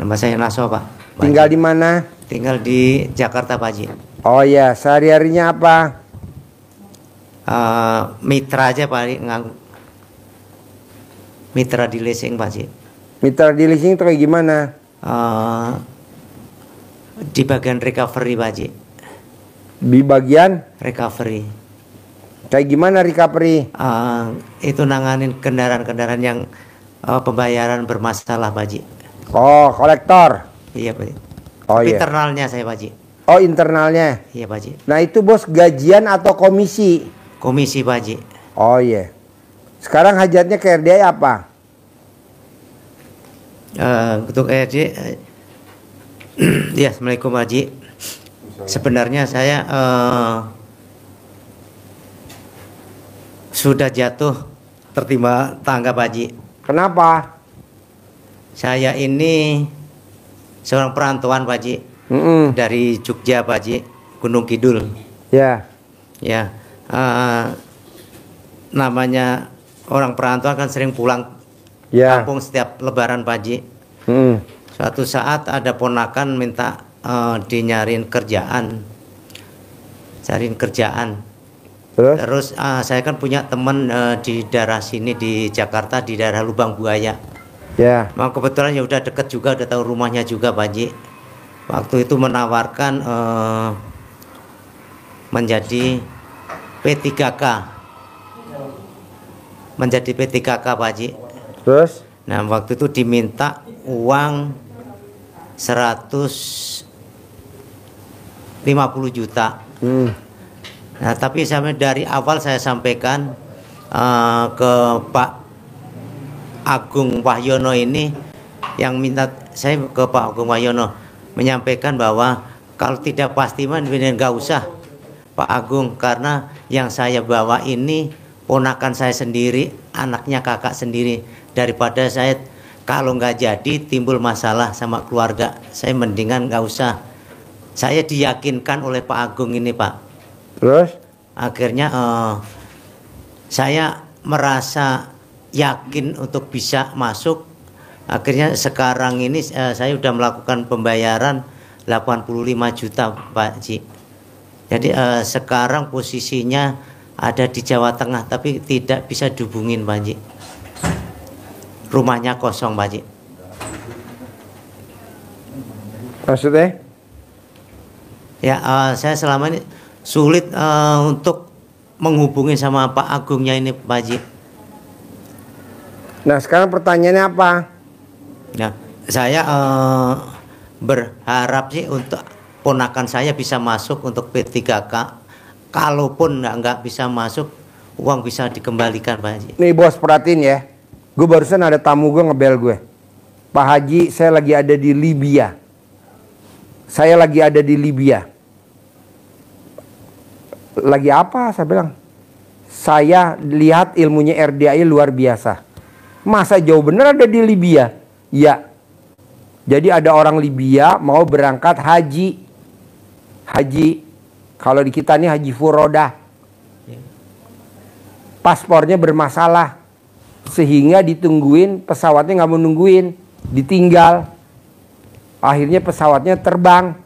Nama saya Naso, Pak. Tinggal di mana? Tinggal di Jakarta, Pak Haji. Oh ya, sehari-harinya apa? Mitra aja, Pak Haji. Mitra di leasing, Pak Haji. Mitra di leasing itu kayak gimana? Di bagian recovery, Pak Haji. Di bagian? Recovery. Kayak gimana recovery? Itu nanganin kendaraan-kendaraan yang pembayaran bermasalah, Pak Haji. Oh, kolektor. Iya, Pak Haji. Oh iya. Internalnya saya, Pak Haji. Oh, internalnya. Iya, Pak Haji. Nah, itu bos gajian atau komisi? Komisi, Pak Haji. Oh iya. Sekarang hajatnya ke RDI apa? Untuk RDI, ya, Assalamualaikum, Pak Haji. Sebenarnya saya sudah jatuh tertimpa tangga, Pak Haji. Kenapa? Saya ini seorang perantauan, Pak Haji. Dari Jogja, Pak Haji, Gunung Kidul. Ya. Ya, namanya orang perantauan kan sering pulang kampung setiap Lebaran, Pak Haji. Suatu saat ada ponakan minta dinyarin kerjaan, cariin kerjaan. Terus saya kan punya teman di daerah sini di Jakarta, di daerah Lubang Buaya. Ya. Nah, kebetulan ya udah deket juga, udah tahu rumahnya juga, Pak Haji. Waktu itu menawarkan menjadi P3K. Menjadi P3K, Pak Haji. Terus? Nah, waktu itu diminta uang 150 juta. Nah, tapi dari awal saya sampaikan ke Pak Agung Wahyono ini, yang minta saya ke Pak Agung Wahyono menyampaikan bahwa kalau tidak pasti nggak usah Pak Agung, karena yang saya bawa ini ponakan saya sendiri, anaknya kakak sendiri. Daripada saya kalau nggak jadi timbul masalah sama keluarga, saya mendingan nggak usah. Saya diyakinkan oleh Pak Agung ini, Pak. Terus? Akhirnya saya merasa yakin untuk bisa masuk. Akhirnya sekarang ini saya sudah melakukan pembayaran 85 juta, Pak Haji. Jadi sekarang posisinya ada di Jawa Tengah, tapi tidak bisa dihubungin, Pak Haji. Rumahnya kosong, Pak Haji. Maksudnya? Ya, saya selama ini sulit untuk menghubungi sama Pak Agungnya ini, Pak Haji. Nah, sekarang pertanyaannya apa? Nah, saya berharap sih untuk ponakan saya bisa masuk untuk P3K. Kalaupun nggak bisa masuk, uang bisa dikembalikan, Pak Haji. Nih bos, perhatiin ya. Gue barusan ada tamu gue ngebel gue. Pak Haji, saya lagi ada di Libya. Saya lagi ada di Libya. Lagi apa? Saya bilang. Saya lihat ilmunya RDI luar biasa. Masa jauh bener ada di Libya? Ya. Jadi ada orang Libya mau berangkat haji. Haji. Kalau di kita nih haji furodah. Paspornya bermasalah. Sehingga ditungguin, pesawatnya nggak mau nungguin. Ditinggal. Akhirnya pesawatnya terbang.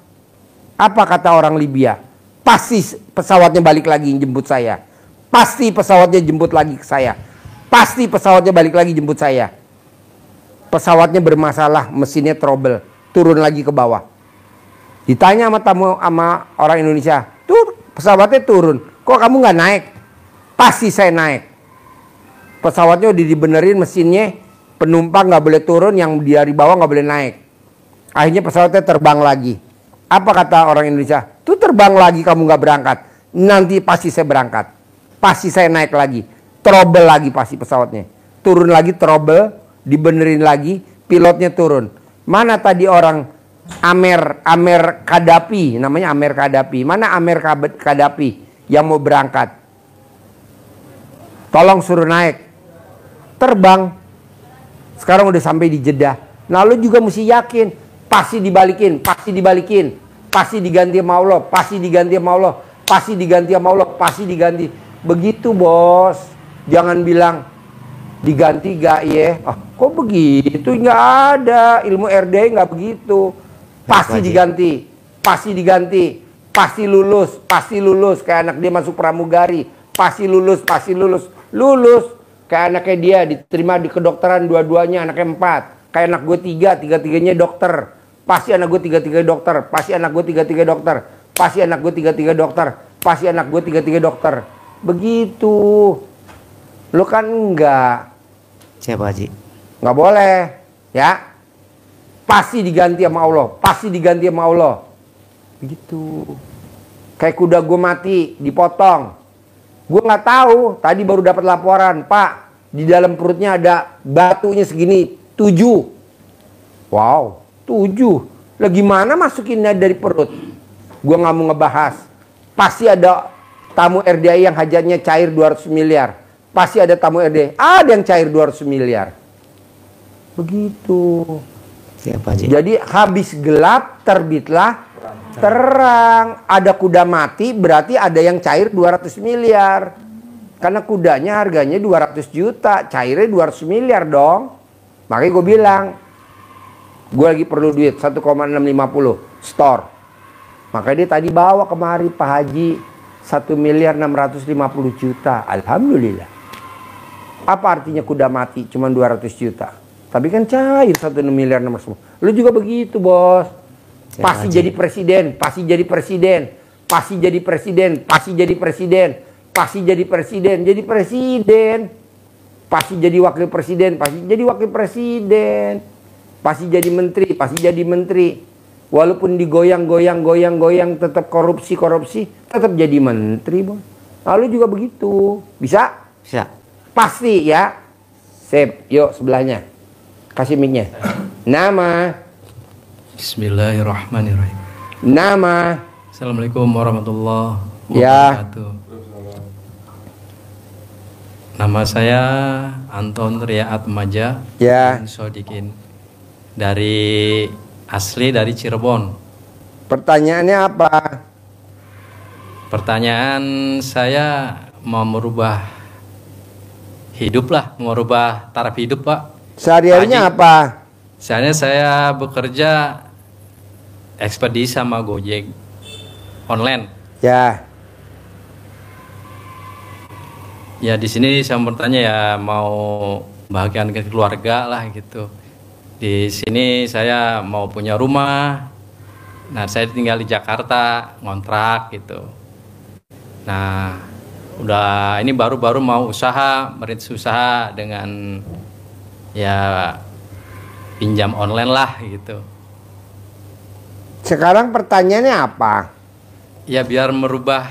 Apa kata orang Libya? Pasti pesawatnya balik lagi jemput saya. Pasti pesawatnya jemput lagi ke saya. Pasti pesawatnya balik lagi jemput saya. Pesawatnya bermasalah, mesinnya trouble, turun lagi ke bawah. Ditanya sama orang Indonesia, tuh pesawatnya turun, kok kamu nggak naik? Pasti saya naik. Pesawatnya udah dibenerin mesinnya, penumpang nggak boleh turun, yang dari bawah nggak boleh naik. Akhirnya pesawatnya terbang lagi. Apa kata orang Indonesia? Tuh terbang lagi, kamu nggak berangkat. Nanti pasti saya berangkat. Pasti saya naik lagi. Trouble lagi pasti pesawatnya. Turun lagi trouble, dibenerin lagi, pilotnya turun. Mana tadi orang Amer Kadapi, namanya Amer Kadapi. Mana Amer Kadapi yang mau berangkat? Tolong suruh naik. Terbang. Sekarang udah sampai di Jeddah. Nah, lu juga mesti yakin, pasti dibalikin, pasti dibalikin. Pasti diganti sama Allah, pasti diganti sama Allah, pasti diganti sama Allah, pasti diganti. Begitu, bos. Jangan bilang Diganti gak ya? Ah, kok begitu? Nggak ada, ilmu RDI nggak begitu. Pasti diganti, pasti diganti, pasti lulus, kayak anak dia masuk pramugari, pasti lulus, lulus. Kayak anaknya dia diterima di kedokteran dua-duanya, anaknya 4. Kayak anak gue 3, tiga-tiganya dokter. Pasti anak gue tiga-tiga dokter, pasti anak gue tiga-tiga dokter, pasti anak gue tiga-tiga dokter, pasti anak gue tiga-tiga dokter. Begitu. Lo kan enggak. Siapa Haji? Nggak boleh, ya. Pasti diganti sama Allah, pasti diganti sama Allah. Begitu. Kayak kuda gue mati, dipotong. Gue nggak tahu, tadi baru dapat laporan, Pak, di dalam perutnya ada batunya segini, 7. Wow, 7. Lah gimana masukinnya dari perut? Gue nggak mau ngebahas. Pasti ada tamu RDI yang hajatnya cair 200 miliar. Pasti ada tamu RDI, ada yang cair 200 miliar. Begitu. Siapa Haji? Jadi habis gelap terbitlah terang. Ada kuda mati berarti ada yang cair 200 miliar. Karena kudanya harganya 200 juta, cairnya 200 miliar dong. Makanya gue bilang, gue lagi perlu duit 1,650 store. Makanya dia tadi bawa kemari Pak Haji 1.650.000.000. Alhamdulillah. Apa artinya kuda mati cuma 200 juta? Tapi kan cair 1 miliar nomor semua. Lu juga begitu, Bos. Pasti jadi presiden, pasti jadi presiden, pasti jadi presiden, pasti jadi presiden, pasti jadi presiden, jadi presiden. Pasti jadi wakil presiden, pasti jadi wakil presiden. Pasti jadi menteri, pasti jadi menteri. Walaupun digoyang tetap korupsi, tetap jadi menteri, Bos. Lalu juga begitu. Bisa? Bisa. Pasti ya. Sip, yuk sebelahnya. Kasih mic-nya. Nama. Bismillahirrahmanirrahim. Nama. Assalamualaikum warahmatullahi Ya. wabarakatuh. Nama saya Anton Ria Atmaja. Ya. Sodikin. Dari Cirebon. Pertanyaannya apa? Pertanyaan saya mau merubah hidup lah, merubah taraf hidup, Pak. Sehari-harinya apa? Misalnya saya bekerja ekspedisi sama Gojek online. Ya. Ya di sini saya mau bertanya ya, mau bahagian ke keluarga lah gitu. Di sini saya mau punya rumah. Nah, saya tinggal di Jakarta, ngontrak gitu. Nah, udah ini baru-baru mau merintis usaha dengan ya pinjam online lah gitu. Sekarang pertanyaannya apa? Ya biar merubah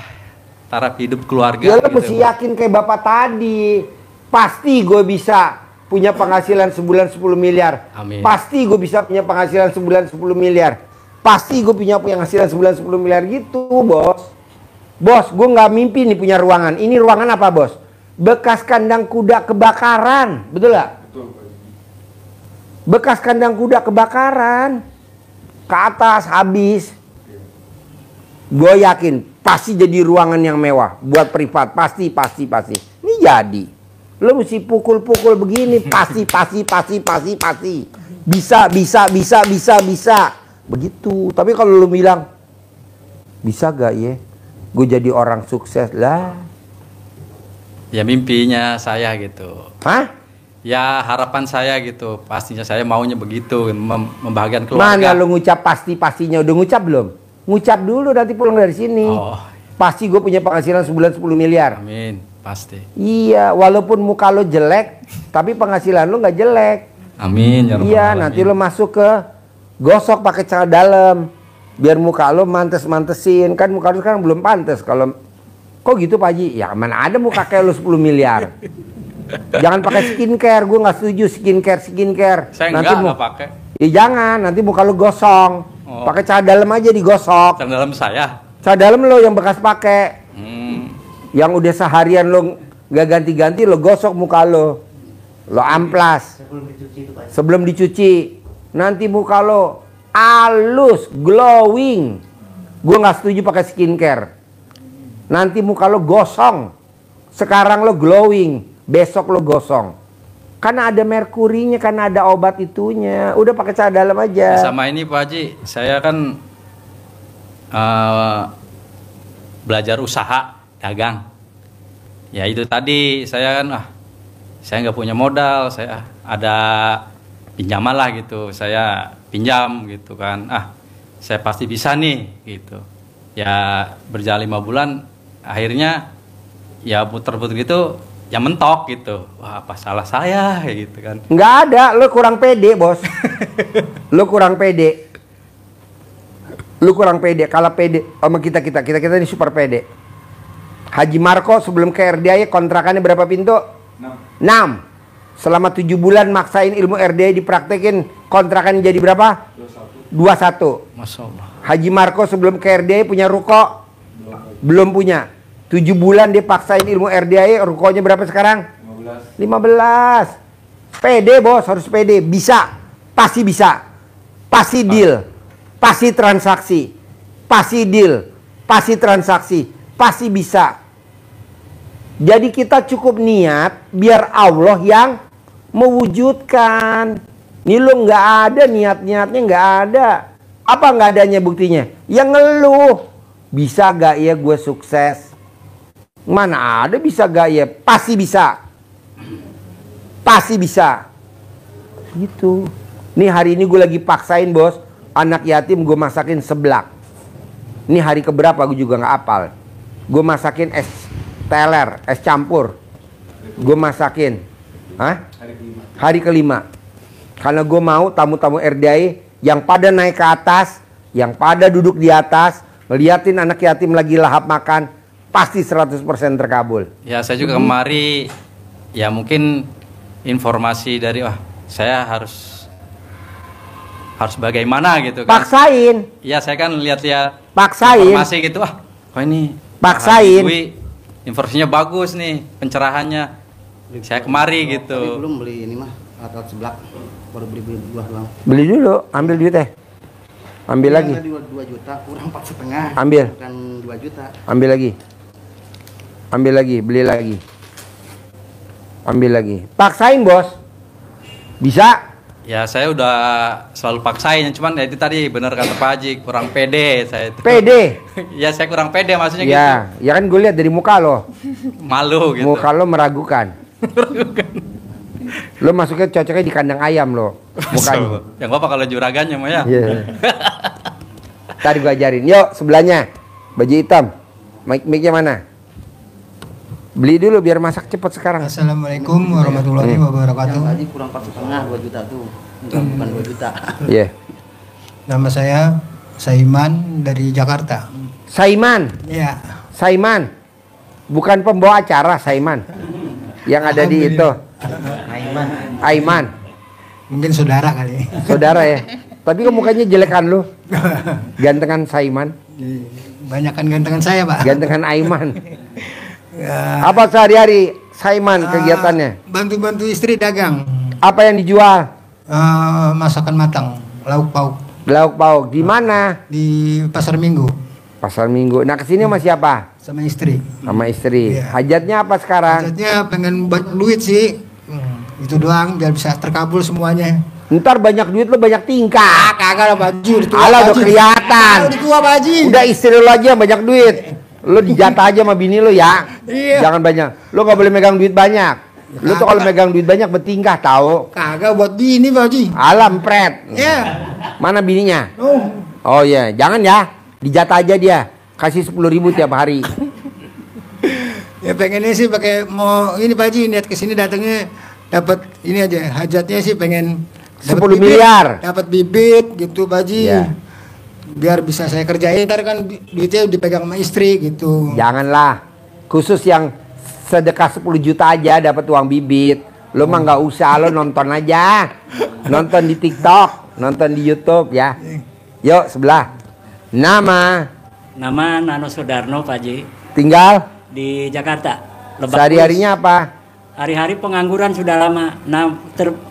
taraf hidup keluarga. Ya lo gitu, mesti yakin kayak bapak tadi. Pasti gue bisa punya penghasilan sebulan 10 miliar. Amin. Pasti gue bisa punya penghasilan sebulan 10 miliar. Pasti gue punya penghasilan sebulan 10 miliar gitu, Bos. Bos, gue nggak mimpi nih punya ruangan. Ini ruangan apa, Bos? Bekas kandang kuda kebakaran. Betul nggak? Bekas kandang kuda kebakaran. Ke atas habis. Gue yakin pasti jadi ruangan yang mewah buat privat. Pasti. Ini jadi. Lo mesti pukul-pukul begini. Pasti. Bisa. Begitu. Tapi kalau lo bilang, bisa gak ya? Gue jadi orang sukses lah. Ya mimpinya saya gitu. Hah? Ya harapan saya gitu. Pastinya saya maunya begitu, membahagiakan keluarga. Mana lo ngucap pastinya? Udah ngucap belum? Ngucap dulu nanti pulang dari sini. Oh. Pasti gue punya penghasilan sebulan 10 miliar. Amin, pasti. Iya, walaupun muka lo jelek, tapi penghasilan lo nggak jelek. Amin. Ya Rabbal Iya, Alamin. nanti lo masuk ke gosok pakai celana dalam. Biar muka lo mantesin. Kan muka lo sekarang belum pantes. Kalau kok gitu Pak Haji? Ya mana ada muka kayak lo 10 miliar. Jangan pakai skincare, gue nggak setuju skincare. Saya nanti enggak pakai. Ya jangan, nanti muka lo gosong. Oh. Pakai celana dalam aja digosok. Celana dalam saya. Celana dalam lo yang bekas pakai. Yang udah seharian lo nggak ganti-ganti, lo gosok muka lo amplas sebelum dicuci. Nanti muka lo halus, glowing. Gue nggak setuju pakai skincare. Nanti muka lo gosong. Sekarang lo glowing, besok lo gosong. Karena ada merkurinya, karena ada obat itunya. Udah pakai celana dalam aja. Sama ini Pak Haji, saya kan belajar usaha dagang. Ya itu tadi saya kan saya nggak punya modal, saya ada pinjaman lah gitu, saya pinjam gitu kan. Saya pasti bisa nih gitu. Ya berjalan 5 bulan, akhirnya ya puter-puter gitu, ya mentok gitu. Wah, apa salah saya gitu kan. Nggak ada, lo kurang pede, Bos. Lo kurang pede. Lu kurang pede. Kalau pede sama kita ini super pede. Haji Marco sebelum ke RDI kontrakannya berapa pintu? 6. Selama 7 bulan maksain ilmu RDI dipraktekin, kontrakan jadi berapa? 21. Masya Allah. Haji Marco sebelum ke RDI punya ruko? Belum punya. 7 bulan dia paksain ilmu RDI, rukonya berapa sekarang? 15. Pede, Bos, harus pede. Bisa. Pasti bisa. Pasti deal. Pasti transaksi. Pasti deal. Pasti transaksi. Pasti bisa. Jadi kita cukup niat biar Allah yang mewujudkan. Ini lo nggak ada niat-niatnya, nggak ada. Apa nggak adanya buktinya? Ya ngeluh. Bisa gak ya gue sukses? Mana ada bisa gak ya? Pasti bisa. Pasti bisa. Gitu. Nih hari ini gue lagi paksain, Bos. Anak yatim gue masakin seblak. Ini hari keberapa gue juga nggak apal. Gue masakin es teler, es campur. Gue masakin. Hari kelima. Karena gue mau tamu-tamu RDI yang pada naik ke atas, yang pada duduk di atas, ngeliatin anak yatim lagi lahap makan, pasti 100% terkabul. Ya saya juga kemari, ya mungkin informasi dari saya harus bagaimana gitu kan. Paksain. Ya saya kan lihat-lihat Paksain. informasi gitu, kok ini Paksain. Informasinya bagus nih, pencerahannya. Saya kemari gitu. Tapi belum beli ini mah, alat seblak. Baru beli buah doang. Beli dulu, ambil duitnya. Ambil lagi. 2 juta, kurang 4,5. Ambil. Bukan 2 juta. Ambil lagi. Ambil lagi, beli lagi. Ambil lagi. Paksain, Bos. Bisa? Ya saya udah selalu paksain, cuman ya itu tadi bener kata Pak Haji, kurang pede saya itu. Pede. Ya saya kurang pede maksudnya Ya, gitu. ya kan gue lihat dari muka lo. Malu gitu. Muka lo meragukan. Lo masuknya cocoknya di kandang ayam lo. Mukanya. Yang apa kalau juragannya mah ya. Iya. Tadi gue ajarin. Yuk sebelahnya. Baju hitam. Mic-nya mana? Beli dulu biar masak cepet sekarang. Assalamualaikum warahmatullahi wabarakatuh. Tadi kurang 4,5, 2 juta tuh. Bukan 2 juta. Iya. Nama saya Saiman dari Jakarta. Saiman. Iya. Saiman. Bukan pembawa acara Saiman. Yang ada di itu. Aiman. Mungkin saudara kali. Saudara ya. Tapi kok mukanya jelekan lu. Gantengan Saiman. Banyakan gantengan saya, Pak. Gantengan Aiman. Ya, Apa sehari-hari Saiman kegiatannya? bantu-bantu istri dagang. Apa yang dijual? Masakan matang, lauk pauk Lauk pauk. Di mana? di pasar Minggu Pasar Minggu. Nah kesini sama siapa? sama istri. Sama istri. Iya. Hajatnya apa sekarang? Maksudnya pengen banyak duit sih. Itu doang biar bisa terkabul semuanya. Ntar banyak duit lo banyak tingkah. Kagak lah baju. Alah udah kelihatan. Udah tua Pak Haji. Udah istri lo aja yang banyak duit. Lo dijatah aja sama bini lo ya. Iya. Jangan banyak. Lo gak boleh megang duit banyak. Lo tuh kalau megang duit banyak bertingkah tahu. Kagak buat bini Pak Haji. Alam pret. Ya. Mana bininya? Oh. Oh iya, jangan ya. Dijatah aja dia. Kasih 10.000 tiap hari. Ya pengennya sih pakai mau ini Pak Haji niat kesini datangnya dapat ini aja hajatnya sih pengen 10 miliar. dapat bibit gitu Pak Haji. Iya. Biar bisa saya kerjain ntar kan duitnya dipegang sama istri gitu. Janganlah. Khusus yang sedekah 10 juta aja dapat uang bibit. Lo mah nggak usah, lo nonton aja. Nonton di TikTok, nonton di YouTube ya. Yuk sebelah. Nama, Nama Nano Sudarno, Pak Haji, tinggal, di Jakarta. Lebak sehari-harinya apa? Bulus. Hari-hari pengangguran sudah lama. Nah,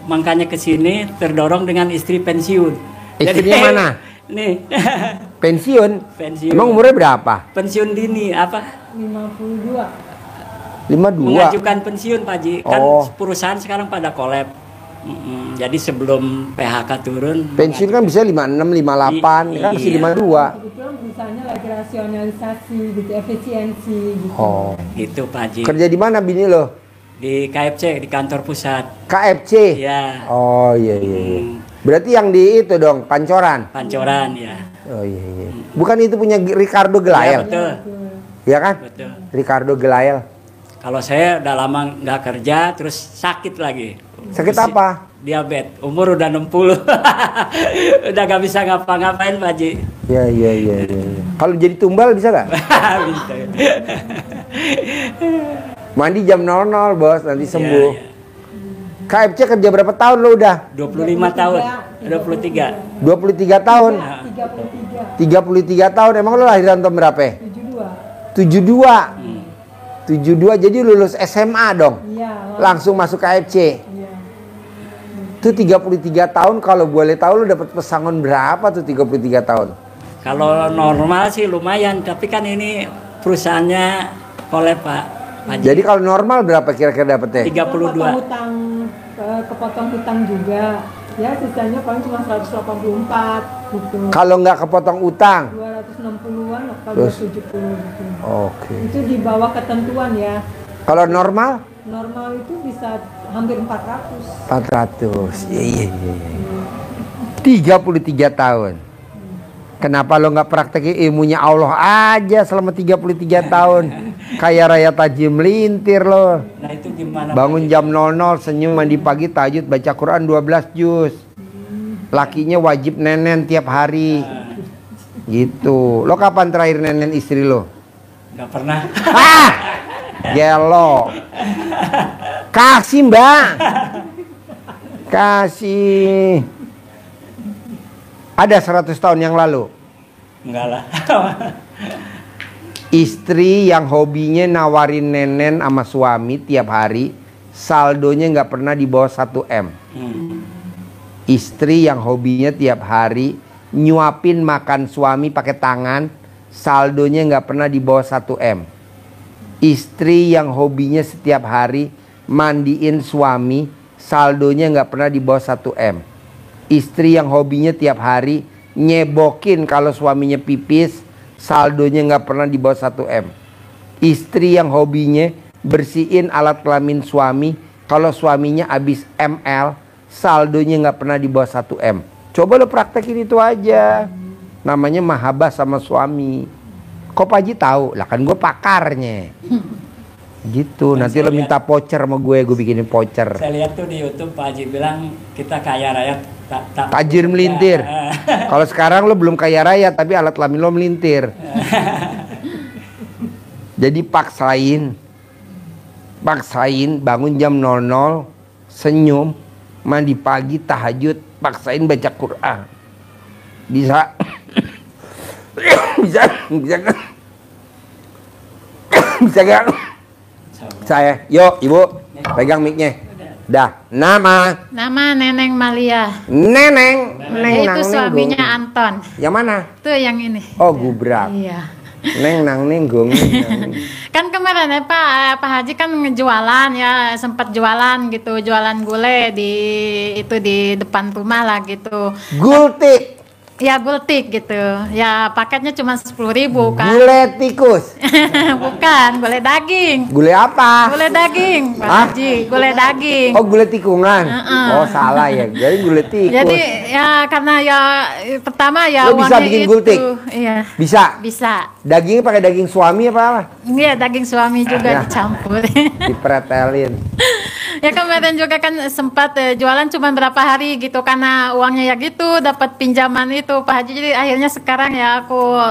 makanya ke sini terdorong dengan istri pensiun. Istrinya mana? Nih, Pensiun. pensiun. Emang umurnya berapa? Pensiun dini apa? 52. mengajukan pensiun Pak Haji. Kan Oh. perusahaan sekarang pada kolab. Jadi sebelum PHK turun Pensiun kan bisa 56, 58, kan masih 52. Kebetulan perusahaannya lagi rasionalisasi gitu, efisiensi gitu. Oh. itu Pak Haji. Kerja di mana bini lo? Di KFC, di kantor pusat. KFC. Ya, Oh iya iya. Iya. Berarti yang di itu dong, Pancoran. Pancoran ya. Oh iya iya. Bukan itu punya Ricardo Ya, Gelael, betul. ya kan? Betul. Ricardo Gelael. Kalau saya udah lama nggak kerja, terus sakit lagi. Sakit apa? Diabetes. Umur udah 60. Udah gak bisa ngapa-ngapain Pak Haji. Iya iya iya. Iya. Kalau jadi tumbal bisa nggak? Bisa. Mandi jam 00 bos, nanti sembuh. Iya, iya. KFC kerja berapa tahun lo udah? 25 tahun. 23. 23 tahun. 33, 33 tahun. Emang lo lahiran tahun berapa? 72. 72. 72 jadi lulus SMA dong. Iya. Langsung masuk KFC. Iya. Itu 33 tahun, kalau boleh tahu lo dapat pesangon berapa tuh 33 tahun? Kalau normal sih lumayan, tapi kan ini perusahaannya kolab Pak Haji. Jadi kalau normal berapa kira-kira dapetnya? 32. Hutang, kepotong hutang juga. Ya sisanya paling cuma 184 gitu. Kalau nggak kepotong utang. 260-an atau Terus? 270 gitu. Oke. Itu di bawah ketentuan ya. Kalau normal? Normal itu bisa hampir 400. 400. Iya iya iya. 33 tahun. Kenapa lo nggak praktekin ilmunya Allah aja selama 33 tahun? Kayak raya tajim melintir lo. Nah itu gimana? Bangun jam 00, senyum, mandi pagi, tahajud, baca Quran 12 juz. Lakinya wajib nenen tiap hari. Gitu. Lo kapan terakhir nenen istri lo? Gak pernah. Ah! Gelo. Kasih mbak. Kasih. Ada 100 tahun yang lalu. Enggak lah. Istri yang hobinya nawarin nenen sama suami tiap hari, saldonya nggak pernah di bawah 1 M. Istri yang hobinya tiap hari nyuapin makan suami pakai tangan, saldonya nggak pernah di bawah 1 M. Istri yang hobinya setiap hari mandiin suami, saldonya nggak pernah di bawah 1 M. Istri yang hobinya tiap hari nyebokin kalau suaminya pipis, saldonya nggak pernah di bawah 1 M. Istri yang hobinya bersihin alat kelamin suami, kalau suaminya habis ML, saldonya nggak pernah di bawah 1 M. Coba lo praktekin itu aja. Namanya mahabbah sama suami. Kok Pak Haji tahu? Lah kan gue pakarnya. Gitu, nanti lo minta voucher sama gue bikinin voucher. Saya lihat tuh di YouTube Pak Haji bilang kita kaya raya tak Tajir melintir. Kalau sekarang lo belum kaya raya tapi alat kelamin lo melintir. Jadi paksain bangun jam 00, senyum, mandi pagi, tahajud, paksain baca Quran. Bisa. Bisa gak? Saya, yuk ibu, pegang mic-nya. Dah, nama Neneng Malia. Neneng. Itu suaminya Anton. Yang mana? Itu yang ini. Oh, gubrak. Iya. Neng nang nenggung. Kan kemarin ya Pak Haji kan ngejualan ya, sempat jualan gitu, jualan gulai di depan rumah lah gitu. Gultik. Ya gultik gitu. Ya paketnya cuma 10.000 kan. Gulai tikus. Bukan, gulai daging. Gulai apa? Gulai daging, Pak Hah? Haji, gulai daging. Oh, gulai tikungan. Oh, salah ya. Jadi gulai tikus. Jadi ya karena ya pertama ya Lo bisa uangnya bikin itu. gultik? Iya. Bisa. Bisa. Dagingnya pakai daging suami apa? Iya, daging suami Ya. juga dicampur. Dipretelin. Ya kemarin juga kan sempat jualan cuma berapa hari gitu karena uangnya ya gitu, dapat pinjaman itu Pak Haji. Jadi akhirnya sekarang ya aku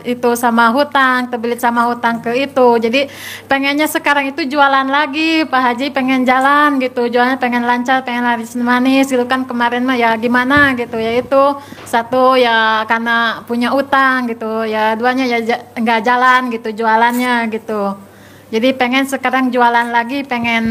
itu sama hutang, terbelit sama hutang ke itu. Jadi pengennya sekarang itu jualan lagi Pak Haji, pengen jalan gitu, jualannya pengen lancar, pengen laris manis gitu kan. Kemarin mah ya gimana gitu ya, itu satu ya karena punya utang gitu, ya duanya ya nggak jalan gitu jualannya gitu. Jadi pengen sekarang jualan lagi, pengen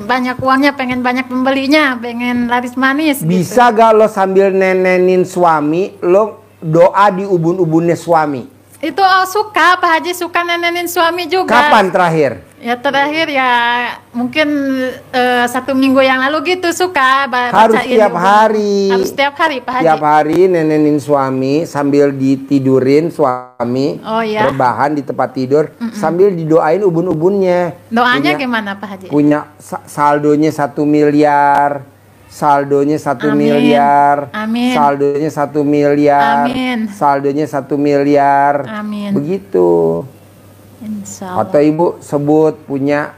banyak uangnya, pengen banyak pembelinya, pengen laris manis. Bisa gitu. gak lo sambil nenenin suami, lo doa di ubun-ubunnya suami? Itu suka, Pak Haji suka nenenin suami juga. Kapan terakhir? Ya terakhir ya mungkin 1 minggu yang lalu gitu suka Harus bacain tiap dulu. hari. Harus tiap hari Pak Haji. Tiap hari nenenin suami sambil ditidurin suami. Oh, iya. Rebahan di tempat tidur sambil didoain ubun-ubunnya. Doanya gimana Pak Haji? Punya saldonya 1 miliar. Saldonya 1 Amin. miliar. Amin. Saldonya 1 miliar. Amin. Saldonya 1 miliar. Amin. Begitu. Insya Allah. Atau ibu sebut punya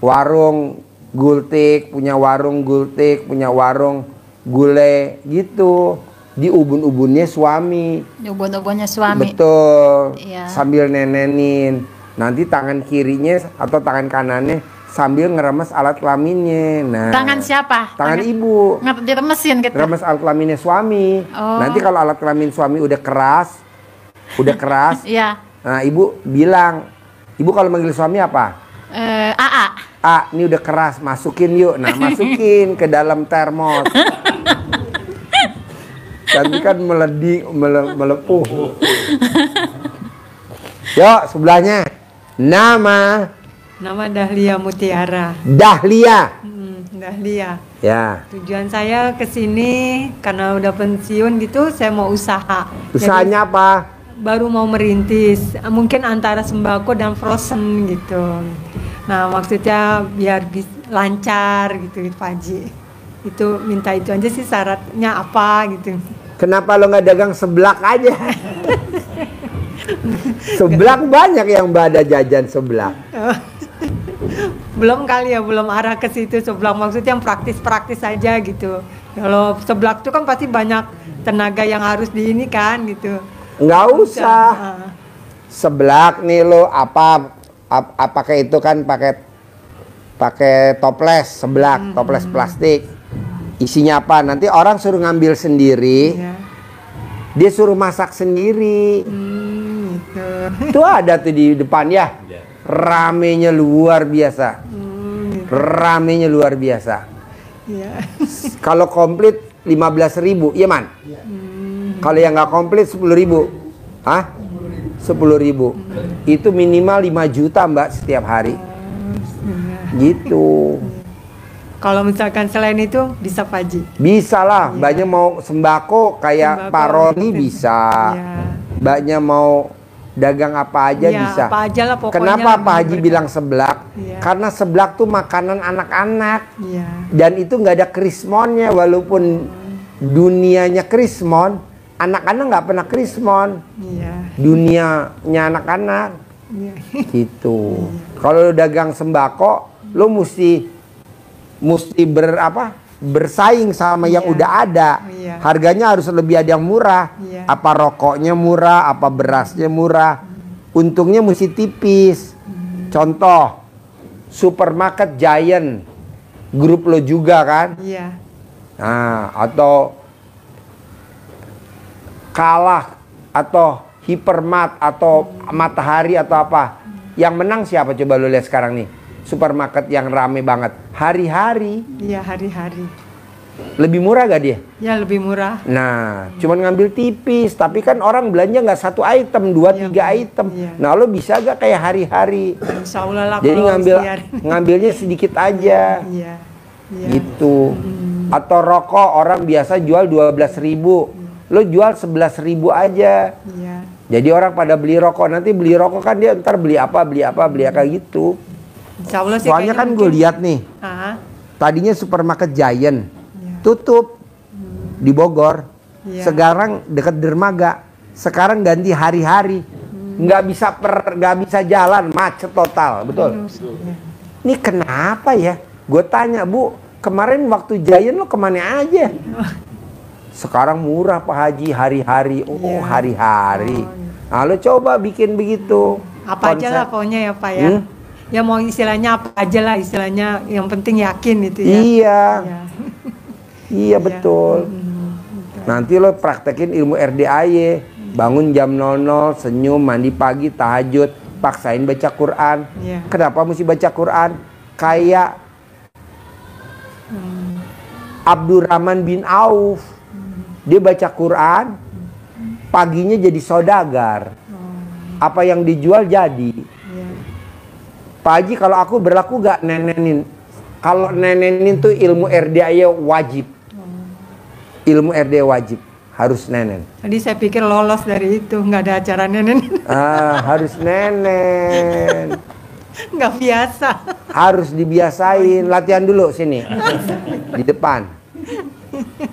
warung gultik, punya warung gultik, punya warung gulai gitu. Di ubun-ubunnya suami. Di ubun-ubunnya suami. Betul. Iya. Sambil nenenin. Nanti tangan kirinya atau tangan kanannya sambil ngeremes alat kelaminnya. Nah, Tangan siapa? tangan ibu. Diremesin gitu. Remes alat kelaminnya suami. Oh. Nanti kalau alat kelamin suami udah keras, Iya. nah ibu bilang, ibu kalau manggil suami apa? AA. Ini udah keras, masukin yuk. Nah, masukin ke dalam termos. Nanti kan melepuh. Yuk, sebelahnya. Nama Dahlia Mutiara. Dahlia. Dahlia. Ya. Tujuan saya ke sini karena udah pensiun gitu, saya mau usaha. Usahanya apa? Baru mau merintis, mungkin antara sembako dan frozen gitu. Nah, maksudnya biar lancar gitu Pak Haji. Itu minta itu aja sih, syaratnya apa gitu. Kenapa lo nggak dagang seblak aja? Seblak banyak yang pada jajan seblak. Belum kali ya, belum arah ke situ seblak, maksudnya yang praktis-praktis aja gitu. Kalau seblak itu kan pasti banyak tenaga yang harus di ini kan gitu. Nggak usah. Seblak nih lo apa pakai itu kan pakai toples seblak, toples plastik. Isinya apa? Nanti orang suruh ngambil sendiri. Dia suruh masak sendiri. Gitu. Itu ada tuh di depan ya. Ramenya luar biasa. Ramenya luar biasa. Iya. Kalau komplit 15.000, iya man? Kalau yang nggak komplit 10.000. Hah? 10.000. Itu minimal 5 juta mbak setiap hari. Gitu. Kalau misalkan selain itu bisa Pak Haji? Bisa lah. Mbaknya mau sembako kayak Pak Roni bisa. Mbaknya mau dagang apa aja bisa. Apa aja lah pokoknya. Kenapa Pak Haji bilang seblak? Karena seblak tuh makanan anak-anak. Dan itu nggak ada krismonnya. Walaupun dunianya krismon, anak-anak nggak pernah krismon. Dunianya anak-anak. Gitu. Kalau lo dagang sembako, lo mesti bersaing sama yang udah ada. Harganya harus lebih ada yang murah. Apa rokoknya murah, apa berasnya murah. Untungnya mesti tipis. Contoh, supermarket Giant, grup lo juga kan? Nah, atau Kalah atau Hypermart atau Matahari atau apa. Yang menang siapa coba lo lihat sekarang nih? Supermarket yang rame banget. Hari-hari. Iya, hari-hari. Lebih murah gak dia? Ya, lebih murah. Nah, cuman ngambil tipis. Tapi kan orang belanja nggak 1 item, 2, 3 item. Nah, lo bisa gak kayak hari-hari? Insya Allah lah. Jadi ngambilnya sedikit aja. Gitu. Atau rokok orang biasa jual 12.000. Lo jual 11.000 aja. Jadi orang pada beli rokok. Nanti beli rokok kan dia ntar beli apa gitu. Insya Allah sih. Soalnya kan gue lihat nih. Tadinya supermarket Giant tutup di Bogor. Sekarang dekat dermaga. Sekarang ganti hari-hari. Nggak bisa jalan, macet total, betul. Ini kenapa ya? Gue tanya, Bu, kemarin waktu Giant lo kemana aja? Sekarang murah Pak Haji, hari-hari. Oh, hari-hari. Nah, lo coba bikin begitu. Apa aja lah pokoknya ya Pak ya. Ya mau istilahnya apa aja lah istilahnya, yang penting yakin itu ya. Iya betul. Nanti lo praktekin ilmu RDAY. Bangun jam 00, senyum, mandi pagi, tahajud, paksain baca Quran. Kenapa mesti baca Quran? Kayak Abdurrahman bin Auf. Dia baca Quran, paginya jadi saudagar. Apa yang dijual jadi. Pak Haji, kalau aku berlaku gak nenenin? Kalau nenenin tuh ilmu RDA wajib. Ilmu RDA wajib. Harus nenen. Tadi saya pikir lolos dari itu, nggak ada acara nenen. Harus nenen. Nggak biasa. Harus dibiasain. Latihan dulu sini. Di depan.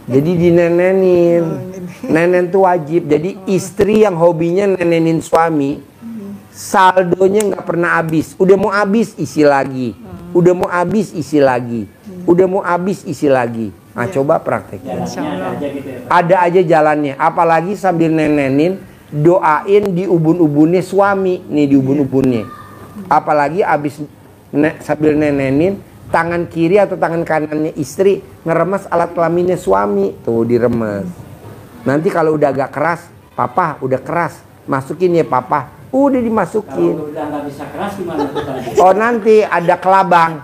Jadi dinenenin. Nenen tuh wajib. Jadi istri yang hobinya nenenin suami, saldonya nggak pernah habis. Udah mau habis isi lagi. Udah mau habis isi lagi. Udah mau habis isi lagi. Nah, coba prakteknya. Ada aja jalannya. Apalagi sambil nenenin, doain di ubun-ubunnya suami. Nih di ubun-ubunnya. Apalagi abis sambil nenenin, tangan kiri atau tangan kanannya istri ngeremes alat kelaminnya suami. Tuh diremes. Nanti kalau udah agak keras, papa udah keras, masukin ya papa. Udah dimasukin. Kalau udah nggak bisa keras gimana tuh Pak Haji? Oh nanti ada kelabang.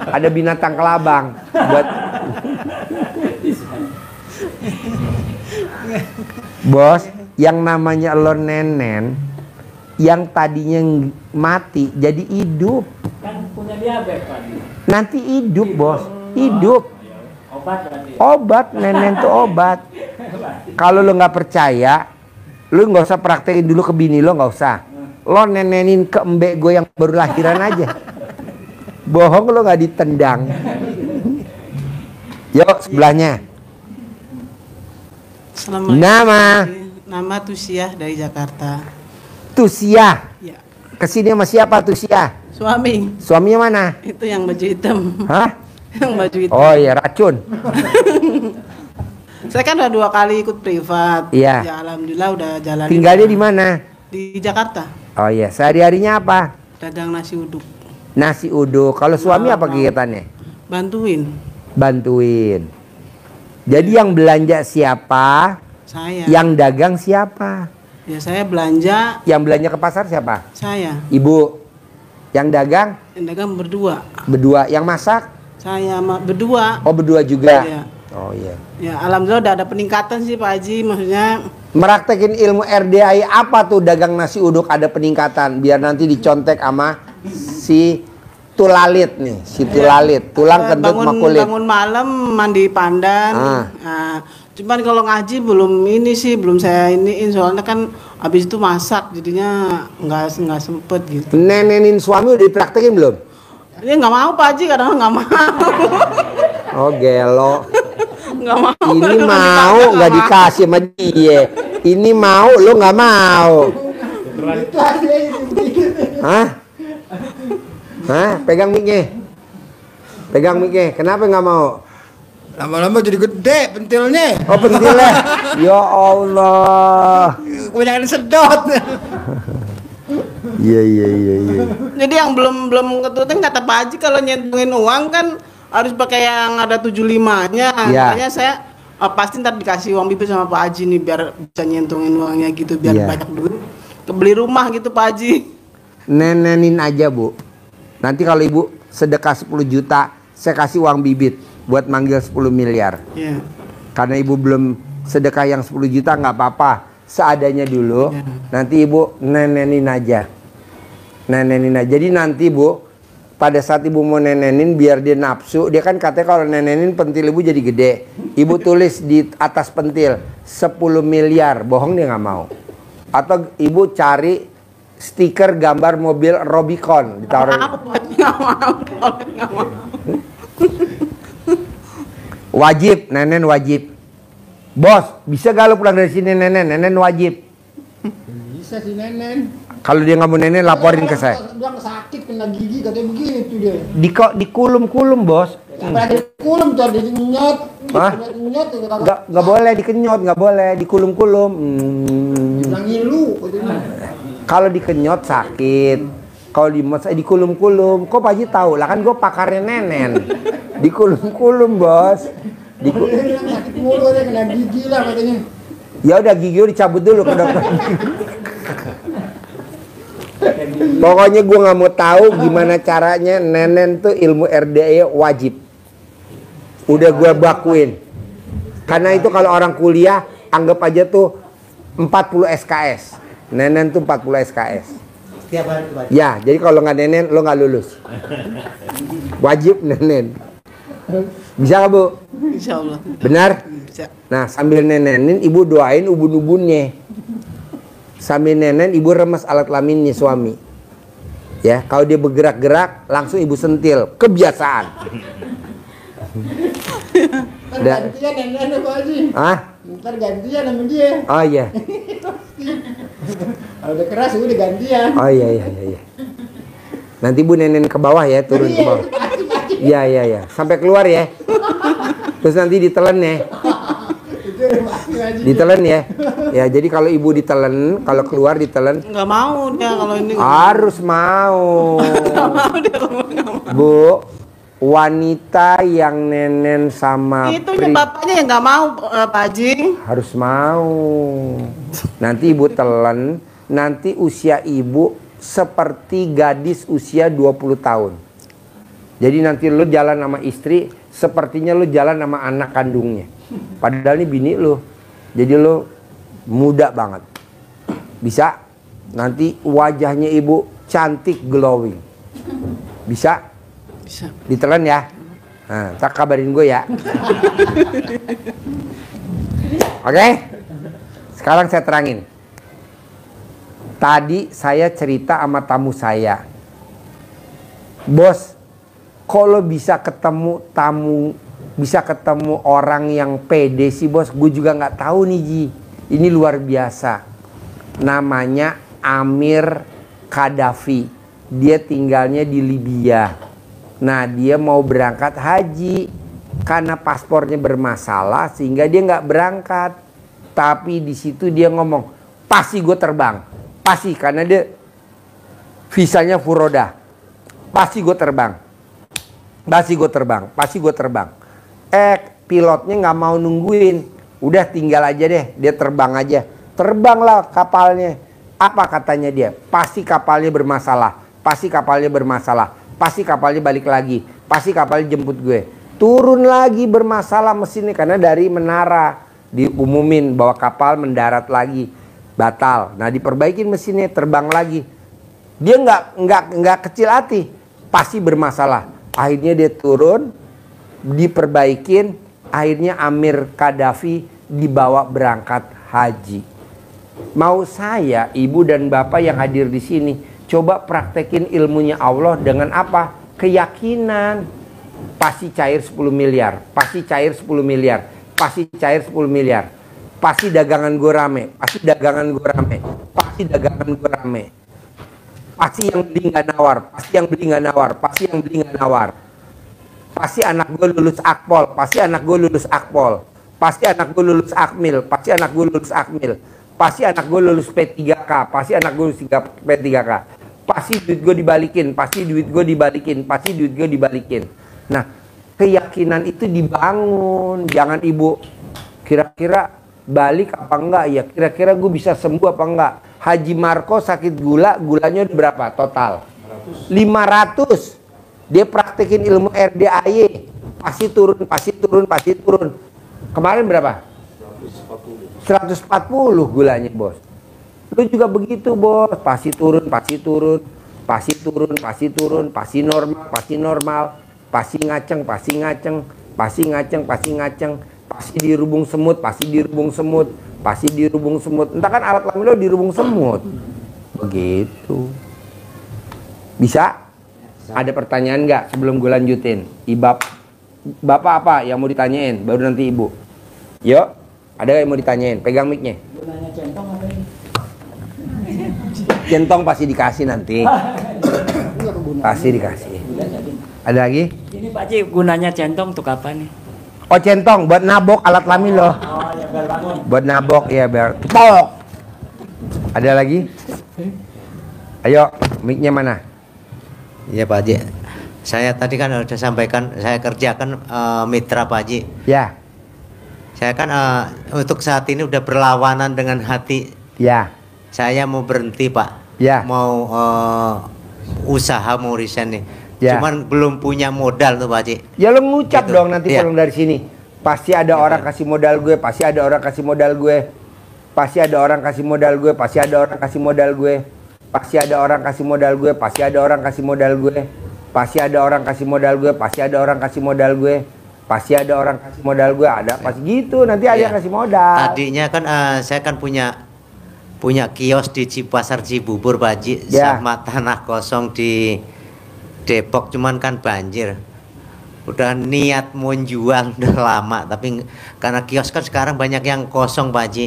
Ada binatang kelabang buat Bos, yang namanya lo nenen, yang tadinya mati jadi hidup. Kan punya diabetes Pak Haji. Nanti hidup bos, hidup. Obat berarti. Obat, nenen tuh obat. Kalau lo nggak percaya, lo nggak usah praktekin dulu ke bini lo, nggak usah. Lo nenenin ke embek gue yang baru lahiran aja. Bohong lo nggak ditendang. Yuk sebelahnya. Nama Tusiah dari Jakarta. Tusiah. Ya. Kesini sama siapa Tusiah? Suami. Suaminya mana? Itu yang baju hitam. Hah? Yang baju hitam. Oh iya racun. Saya kan udah 2 kali ikut privat. Iya. Ya alhamdulillah udah jalan. Tinggalnya di mana? Di Jakarta. Oh iya, sehari-harinya apa? Dagang nasi uduk. Nasi uduk. Kalau suami apa kegiatannya? Bantuin. Bantuin. Jadi yang belanja siapa? Saya. Yang dagang siapa? Ya saya belanja. Yang belanja ke pasar siapa? Saya. Ibu. Yang dagang? Yang dagang berdua. Berdua. Yang masak? Saya berdua. Oh berdua juga. Iya. Oh iya. Ya alhamdulillah udah ada peningkatan sih Pak Haji, maksudnya. Meraktekin ilmu RDAI apa tuh dagang nasi uduk ada peningkatan biar nanti dicontek sama si tulalit nih, si tulalit, tulang kentut sama kulit. Bangun malam mandi pandan. Nah, cuman kalau ngaji belum ini sih, belum saya iniin soalnya kan habis itu masak jadinya nggak sempet gitu. Nenenin suami udah dipraktekin belum? Dia nggak mau Pak Haji, kadang nggak mau. Oh gelo. Nggak mau. Ini mau nggak dikasih sama dia. Ini mau lo nggak mau. Hah? Hah? Pegang mic-nya. Pegang mic-nya. Kenapa nggak mau? Lama-lama jadi gede pentilnya. Oh pentilnya. Ya Allah. Kebanyakan sedot. Iya. Jadi yang belum ketutup kata Pak Haji kalau nyentungin uang kan harus pakai yang ada 75-nya. Ya. Makanya saya pasti ntar dikasih uang bibit sama Pak Haji nih biar bisa nyentungin uangnya gitu biar banyak duit. Kebeli rumah gitu Pak Haji. Nenenin aja Bu. Nanti kalau Ibu sedekah 10 juta, saya kasih uang bibit buat manggil 10 miliar. Iya. Karena Ibu belum sedekah yang 10 juta nggak apa-apa. Seadanya dulu. Nanti Ibu nenenin aja. Nenenin aja. Jadi nanti Bu, pada saat Ibu mau nenenin biar dia nafsu, dia kan katanya kalau nenenin pentil Ibu jadi gede. Ibu tulis di atas pentil 10 miliar, bohong dia nggak mau. Atau Ibu cari stiker gambar mobil Rubicon ditaruh. Nggak mau. Wajib, nenen wajib. Bos, bisa gak lu pulang dari sini nenen? Nenen wajib. Bisa si nenen. Kalau dia nggak mau nenen laporin ke saya. Bilang sakit kena gigi katanya begitu dia. Dikulum-kulum bos. Apalagi kulum tuh dinyot. Hah? Nyot Nggak boleh dikenyot, nggak boleh dikulum-kulum. bilang ngilu katanya. Kalau dikenyot sakit. Kalau dikulum-kulum. Kok Pak Haji tahu? Lah kan gue pakarnya nenen. Dikulum-kulum bos. Sakit mulu katanya kena gigi lah katanya. Ya udah gigi lu dicabut dulu ke dokter. Pokoknya gue nggak mau tahu gimana caranya nenen tuh ilmu RDA wajib. Udah gue bakuin. Karena itu kalau orang kuliah anggap aja tuh 40 SKS. Nenen tuh 40 SKS. Setiap hari itu Pak Haji. Ya, jadi kalau nggak nenen lo nggak lulus. Wajib nenen. Bisa nggak Bu? Insya Allah. Benar? Bisa. Nah, sambil nenenin ibu doain ubun-ubunnya. Sambil nenen ibu remes alat kelaminnya suami. Ya, kalau dia bergerak-gerak langsung ibu sentil. Kebiasaan. Gantian nenek Pak Haji. Ah? Ntar gantian sama dia. Oh iya. Kalau udah keras udah gantian. Oh iya. Nanti Bu nenen ke bawah ya, turun ke bawah. Iya. Sampai keluar ya. Terus nanti ditelen ya. Ditelen ya. Ya, jadi kalau ibu ditelen, kalau keluar ditelen. Nggak mau dia kalau ini. Harus mau. Nggak mau dia kalau nggak mau. Bu, wanita yang nenen sama Itunya bapaknya yang nggak mau Pak Haji. harus mau. Nanti ibu telan, nanti usia ibu seperti gadis usia 20 tahun. Jadi nanti lu jalan sama istri sepertinya lu jalan sama anak kandungnya. Padahal ini bini lu. Jadi lu muda banget. Bisa? Nanti wajahnya ibu cantik glowing. Bisa? Bisa. Ditelan ya. Nah, tak kabarin gue ya. Oke? Sekarang saya terangin. Tadi saya cerita sama tamu saya. Bos, kalau bisa ketemu tamu, bisa ketemu orang yang pede sih bos, gue juga nggak tahu nih Ji. Ini luar biasa. Namanya Amir Qaddafi. Dia tinggalnya di Libya. Nah dia mau berangkat haji. Karena paspornya bermasalah sehingga dia nggak berangkat. Tapi di situ dia ngomong, pasti gue terbang. Pasti karena dia visanya furoda. Pasti gue terbang. Pasti gue terbang. Pilotnya nggak mau nungguin. Udah tinggal aja deh, dia terbang aja. Terbanglah kapalnya. Apa katanya dia? Pasti kapalnya bermasalah. Pasti kapalnya balik lagi. Pasti kapalnya jemput gue. Turun lagi bermasalah mesinnya karena dari menara diumumin bahwa kapal mendarat lagi. Batal. Nah diperbaikin mesinnya, terbang lagi. Dia nggak kecil hati. Pasti bermasalah. Akhirnya dia turun, diperbaikin, akhirnya Amir Qaddafi dibawa berangkat haji. Mau saya, ibu dan bapak yang hadir di sini, coba praktekin ilmunya Allah dengan apa? Keyakinan. Pasti cair 10 miliar, pasti cair 10 miliar, pasti cair 10 miliar. Pasti dagangan gue rame, pasti dagangan gue rame, pasti dagangan gue rame. Pasti yang beli nggak nawar, pasti yang beli nggak nawar, pasti yang beli nggak nawar. Pasti anak gue lulus akpol, pasti anak gue lulus akpol, pasti anak gue lulus akmil, pasti anak gue lulus akmil, pasti anak gue lulus P3K, pasti anak gue lulus P3K, pasti duit gue dibalikin, pasti duit gue dibalikin, pasti duit gue dibalikin. Nah, keyakinan itu dibangun, jangan ibu kira-kira balik apa enggak ya, kira-kira gue bisa sembuh apa enggak. Haji Marco sakit gulanya berapa total? 500. Dia praktekin ilmu RDAY, pasti turun. Kemarin berapa? 140 gulanya bos. Lu juga begitu bos, pasti turun, pasti normal, pasti ngaceng, pasti dirubung semut. Entah kan alat kelamin lo dirubung semut. Begitu. Bisa? Ada pertanyaan nggak sebelum gue lanjutin? Bapak apa yang mau ditanyain? Baru nanti ibu. Yuk, ada yang mau ditanyain? Pegang mic-nya. Centong pasti dikasih nanti. Pasti dikasih. Ada lagi? Ini Pak Haji, gunanya centong untuk apa nih? Oh centong buat nabok alat kelamin loh. Buat nabok ya biar tok. Ada lagi? Ayo, mic-nya mana? Iya Pak Haji. Saya tadi kan sudah sampaikan saya kerjakan mitra Pak Haji. Ya. Saya kan untuk saat ini udah berlawanan dengan hati. Ya. Saya mau berhenti Pak. Ya. Mau usaha mau resign nih. Ya. Cuman belum punya modal tuh Pak Haji. Ya lo ngucap Gitu. dong nanti Ya. pulang dari sini. Pasti ada orang kasih modal gue, pasti ada orang kasih modal gue. pasti ada orang kasih modal gue, pasti ada orang kasih modal gue, pasti ada orang kasih modal gue, pasti ada orang kasih modal gue, pasti ada orang kasih modal gue, pasti ada orang kasih modal gue, pasti ada orang kasih modal gue, ada pasti gitu, nanti ada yang kasih modal. Tadinya kan saya kan punya kios di Cipasar Cibubur Pak Haji, sama tanah kosong di Depok, cuman kan banjir. Udah niat mau jual udah lama, tapi karena kios kan sekarang banyak yang kosong Pak Haji.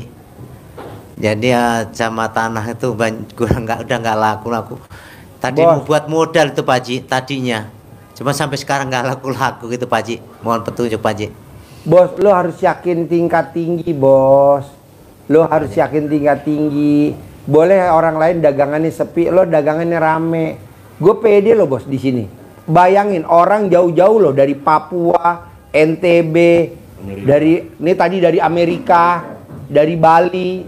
Jadi sama tanah itu udah nggak laku. Tadi mau buat modal itu Pak Haji tadinya, cuma sampai sekarang nggak laku gitu Pak Haji. Mohon petunjuk Pak Haji. Bos, lo harus yakin tingkat tinggi bos. Lo harus yakin tingkat tinggi. Boleh orang lain dagangannya sepi, lo dagangannya rame. Gue pede lo bos di sini. Bayangin orang jauh-jauh loh dari Papua, NTB, dari Amerika, dari Bali.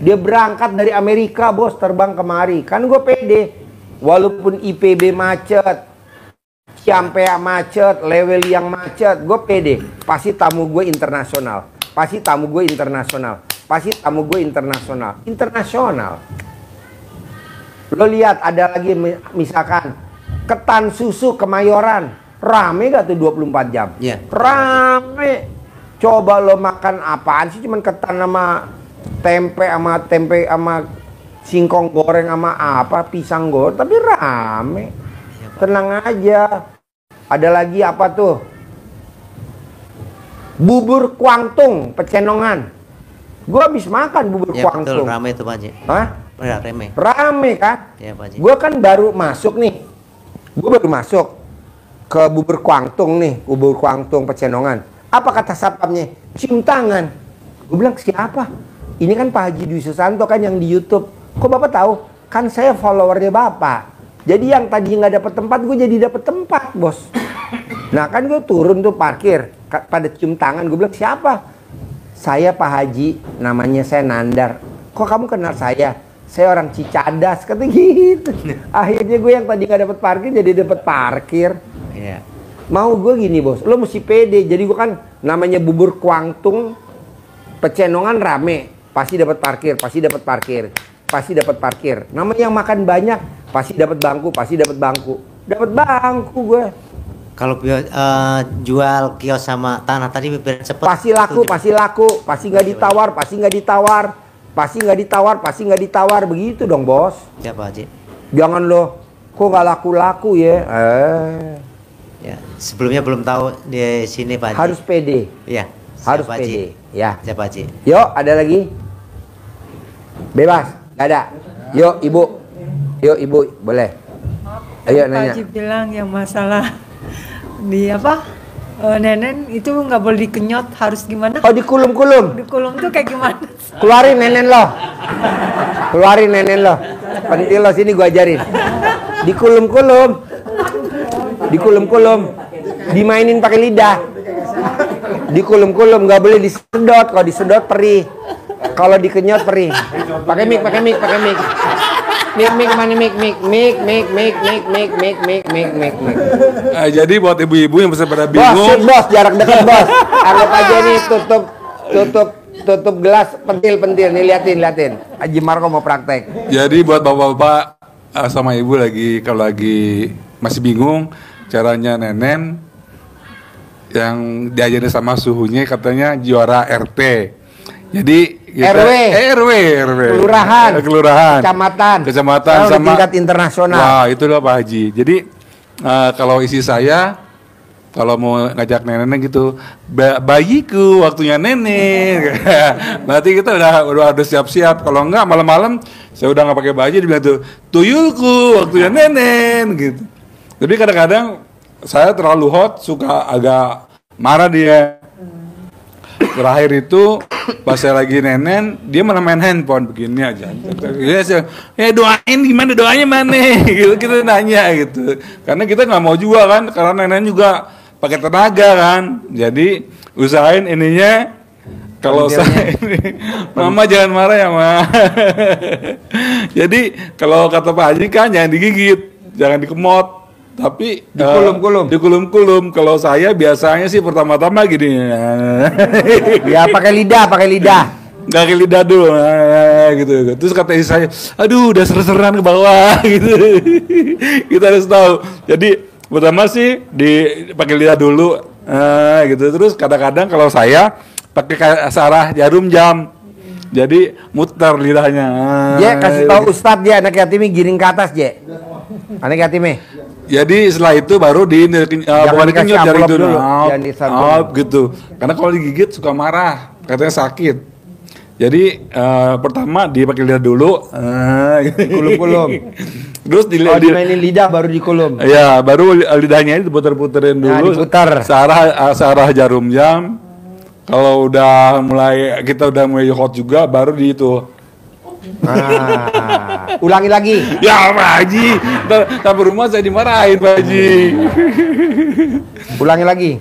Dia berangkat dari Amerika bos, terbang kemari. Kan gue pede. Walaupun IPB macet, Ciampea macet, Level yang macet, gue pede. Pasti tamu gue internasional. Pasti tamu gue internasional. Pasti tamu gue internasional. Internasional. Lo lihat ada lagi misalkan ketan susu Kemayoran, rame gak tuh 24 jam? Yeah. Rame. Coba lo makan apaan sih, cuman ketan sama tempe sama singkong goreng sama apa, pisang goreng, tapi rame. Tenang aja. Ada lagi apa tuh? Bubur Kuangtung Pecenongan. Gue habis makan bubur Kuangtung. Betul, rame itu Pak Haji. Hah? Rame. Rame kan? Ya, Pak Haji. Gue kan baru masuk nih. Gue baru masuk ke bubur Kuangtung nih, bubur Kuangtung Pecenongan. Apa kata satpamnya? Cium tangan. Gue bilang siapa? Ini kan Pak Haji Dwi Susanto kan yang di YouTube. Kok Bapak tahu? Kan saya followernya Bapak. Jadi yang tadi nggak dapat tempat, gue jadi dapat tempat, bos. Nah kan gue turun tuh parkir, pada cium tangan. Gue bilang siapa? Saya Pak Haji, namanya saya Nandar. Kok kamu kenal saya? Saya orang Cicadas, kata gitu. Akhirnya gue yang tadi nggak dapat parkir jadi dapat parkir. Iya. Mau gue gini bos, lo mesti pede. Jadi gue kan namanya bubur Kuangtung Pecenongan rame, pasti dapat parkir, pasti dapat parkir, pasti dapat parkir. Namanya yang makan banyak, pasti dapat bangku, pasti dapat bangku, dapat bangku gue. Kalau jual kios sama tanah tadi biar cepet. Pasti laku, pasti laku, pasti nggak ditawar, pasti nggak ditawar. Pasti nggak ditawar, pasti nggak ditawar, begitu dong bos. Ya Pak Haji. Jangan lo, kok nggak laku-laku ya? Ya, sebelumnya belum tahu di sini Pak Haji. Harus pede. Iya. Harus pede. Ya. Siap Pak Haji. Yuk, ada lagi? Bebas, nggak ada. Yuk ibu, yuk ibu, boleh. Ayo nanya. Pak Haji bilang yang masalah di apa? Nenen itu nggak boleh dikenyot, harus gimana? Oh, dikulum-kulum. Dikulum tuh kayak gimana? Keluarin nenen lo. Keluarin nenen lo. Pentil lo sini gua ajarin. Dikulum-kulum. Dikulum-kulum. Dimainin pakai lidah. Dikulum-kulum, nggak boleh disedot. Kalau disedot perih. Kalau dikenyot perih. Pakai mic, pakai mic, pakai mic. Mic mana mic. Jadi buat ibu-ibu yang bisa pada bingung. Bos, jarak dekat bos. Anggap aja nih tutup gelas pentil. Nih liatin. Haji Marco mau praktek. Jadi buat bapak-bapak sama ibu kalau lagi masih bingung caranya nenen yang diajarin sama suhunya katanya juara RT. Jadi kita, RW, kelurahan, kecamatan sama tingkat internasional. Wah, itu loh Pak Haji. Jadi kalau isi saya kalau mau ngajak nenek gitu, bayiku waktunya nenek. Berarti kita udah siap-siap. Kalau enggak malam-malam saya udah nggak pakai baju dibilang tuh tuyulku waktunya nenek gitu. Tapi kadang-kadang saya terlalu hot, suka agak marah dia. Terakhir itu pas saya lagi nenen, dia malah main handphone begini aja. Doain gimana, doanya mana? Gitu kita nanya gitu. Karena kita nggak mau juga kan, karena nenen juga pakai tenaga kan. Jadi usahain ininya. Kalau saya ini, Mama jangan marah ya Ma. Jadi kalau kata Pak Haji kan jangan digigit, jangan dikemot. Tapi dikulum-kulum. Kalau saya biasanya sih pertama-tama gini. Ya pakai lidah. kaki lidah dulu, gitu. Terus kata istri saya, aduh udah ser-seran ke bawah, gitu. Kita harus tahu. Jadi pertama sih pakai lidah dulu, gitu. Terus kadang-kadang kalau saya pakai sarah jarum jam, jadi muter lidahnya. Kasih tahu Ustadz anak yatimnya giring ke atas anak yatimnya. Jadi setelah itu baru bukan dikenyot jari itu dulu, gitu. Karena kalau digigit suka marah, katanya sakit. Jadi pertama dipakai lidah dulu, kulum-kulum. Terus dimainin lidah baru dikulum. Ya, baru lidahnya itu puter-puterin dulu. Diputar. Sarah jarum jam. Kalau kita udah mulai hot juga, baru di itu. Ulangi lagi. Ya Pak Haji, sampai rumah saya dimarahin Pak Haji. Ulangi lagi.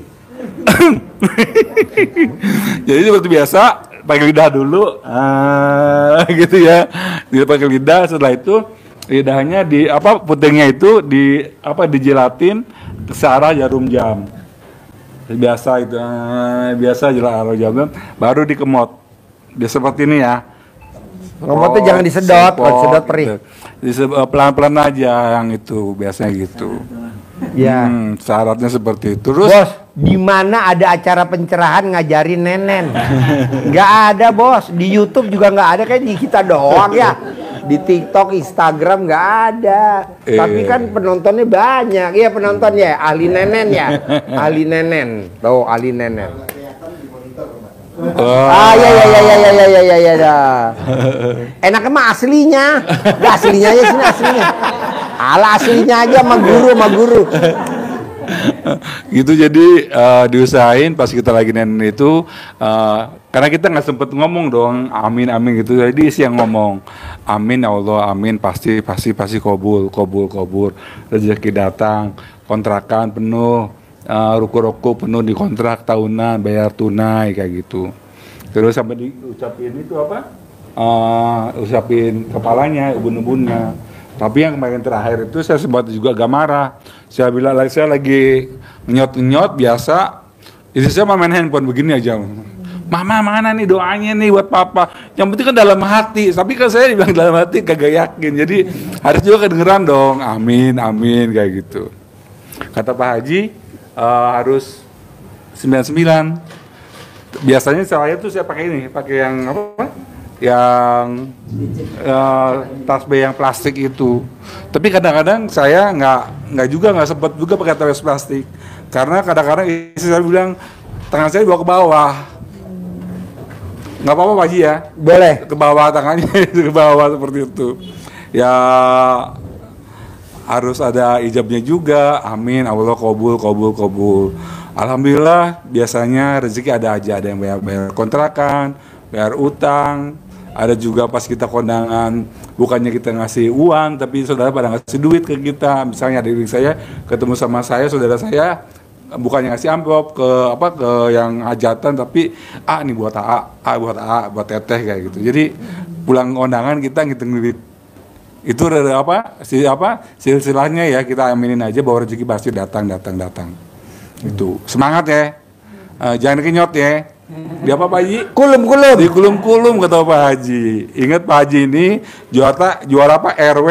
Jadi seperti biasa, pakai lidah dulu, gitu ya. Dia pakai lidah, setelah itu lidahnya putingnya itu dijilatin ke arah jarum jam. Biasa itu, biasa jarum jam, baru dikemot. Dia seperti ini ya. Ngomotnya jangan disedot, kalau disedot perih. Pelan-pelan aja yang itu, biasanya gitu. Ya. Syaratnya seperti itu. Terus, Bos, di mana ada acara pencerahan ngajarin nenen? Nggak ada, Bos. Di YouTube juga nggak ada, kayak di kita doang ya. Di TikTok, Instagram nggak ada. Tapi kan penontonnya banyak. Iya penonton ya, ahli nenen ya. Ahli nenen. Tuh, ahli nenen. Ya. Enaknya mah aslinya. Gak aslinya aja sini aslinya. Aslinya aja sama guru. Gitu, jadi diusahain pas kita lagi nenen itu, karena kita nggak sempet ngomong dong, amin gitu. Jadi isi yang ngomong, amin ya Allah, amin, pasti kabul, rezeki datang, kontrakan penuh. Ruko-ruko penuh di kontrak tahunan, bayar tunai kayak gitu. Terus sampai diucapin itu ucapin kepalanya, ubun-ubunnya. Tapi yang kemarin terakhir itu saya sempat juga agak marah. Saya bilang saya lagi nyot biasa. Istri saya main handphone begini aja. Mama mana nih doanya nih buat papa? Yang penting kan dalam hati. Tapi kan saya bilang dalam hati kagak yakin. Jadi harus juga kedengeran dong. Amin kayak gitu. Kata Pak Haji, harus 99. Biasanya saya pakai yang apa? Yang tasbih yang plastik itu. Tapi kadang-kadang saya nggak sempat juga pakai tasbih plastik. Karena kadang-kadang istri saya bilang tangan saya dibawa ke bawah. Nggak apa-apa Pak Haji ya? Boleh. Ke bawah tangannya, ke bawah seperti itu. Ya harus ada ijabnya juga. Amin, Allah kabul. Alhamdulillah biasanya rezeki ada aja, ada yang bayar kontrakan, bayar utang, ada juga pas kita kondangan bukannya kita ngasih uang tapi saudara pada ngasih duit ke kita. Misalnya adik saya ketemu sama saya, saudara saya bukannya ngasih amplop ke yang hajatan tapi ini buat buat teteh kayak gitu. Jadi pulang kondangan kita ngitung duit. Itu silsilahnya ya, kita aminin aja bahwa rezeki pasti datang. Itu semangat ya, jangan kenyot ya. Di apa Pak Haji? Kulum. Di kulum kata Pak Haji. Ingat Pak Haji ini juara apa? RW,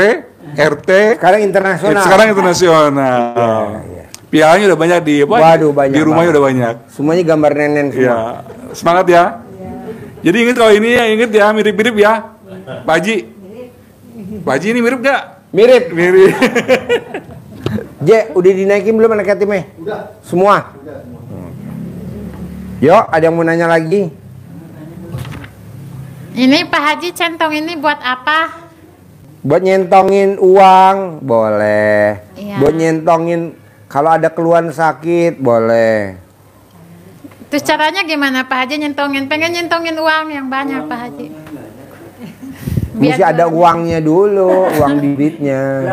RT. Sekarang internasional. Iya. Pialanya udah banyak di banyak. Di rumahnya udah banyak. Semuanya gambar nenen semua. Iya. Semangat ya. Jadi ingat kalau ini ya, mirip-mirip ya, Pak Haji. Pak Haji ini mirip gak? Mirip. Udah dinaikin belum anak yatimnya? Udah. Semua? Udah. Yuk, ada yang mau nanya lagi? Ini Pak Haji centong ini buat apa? Buat nyentongin uang, boleh. Iya. Buat nyentongin kalau ada keluhan sakit, boleh. Terus caranya gimana Pak Haji nyentongin? Pengen nyentongin uang yang banyak Pak Haji. Mesti ada uangnya dulu, uang bibitnya.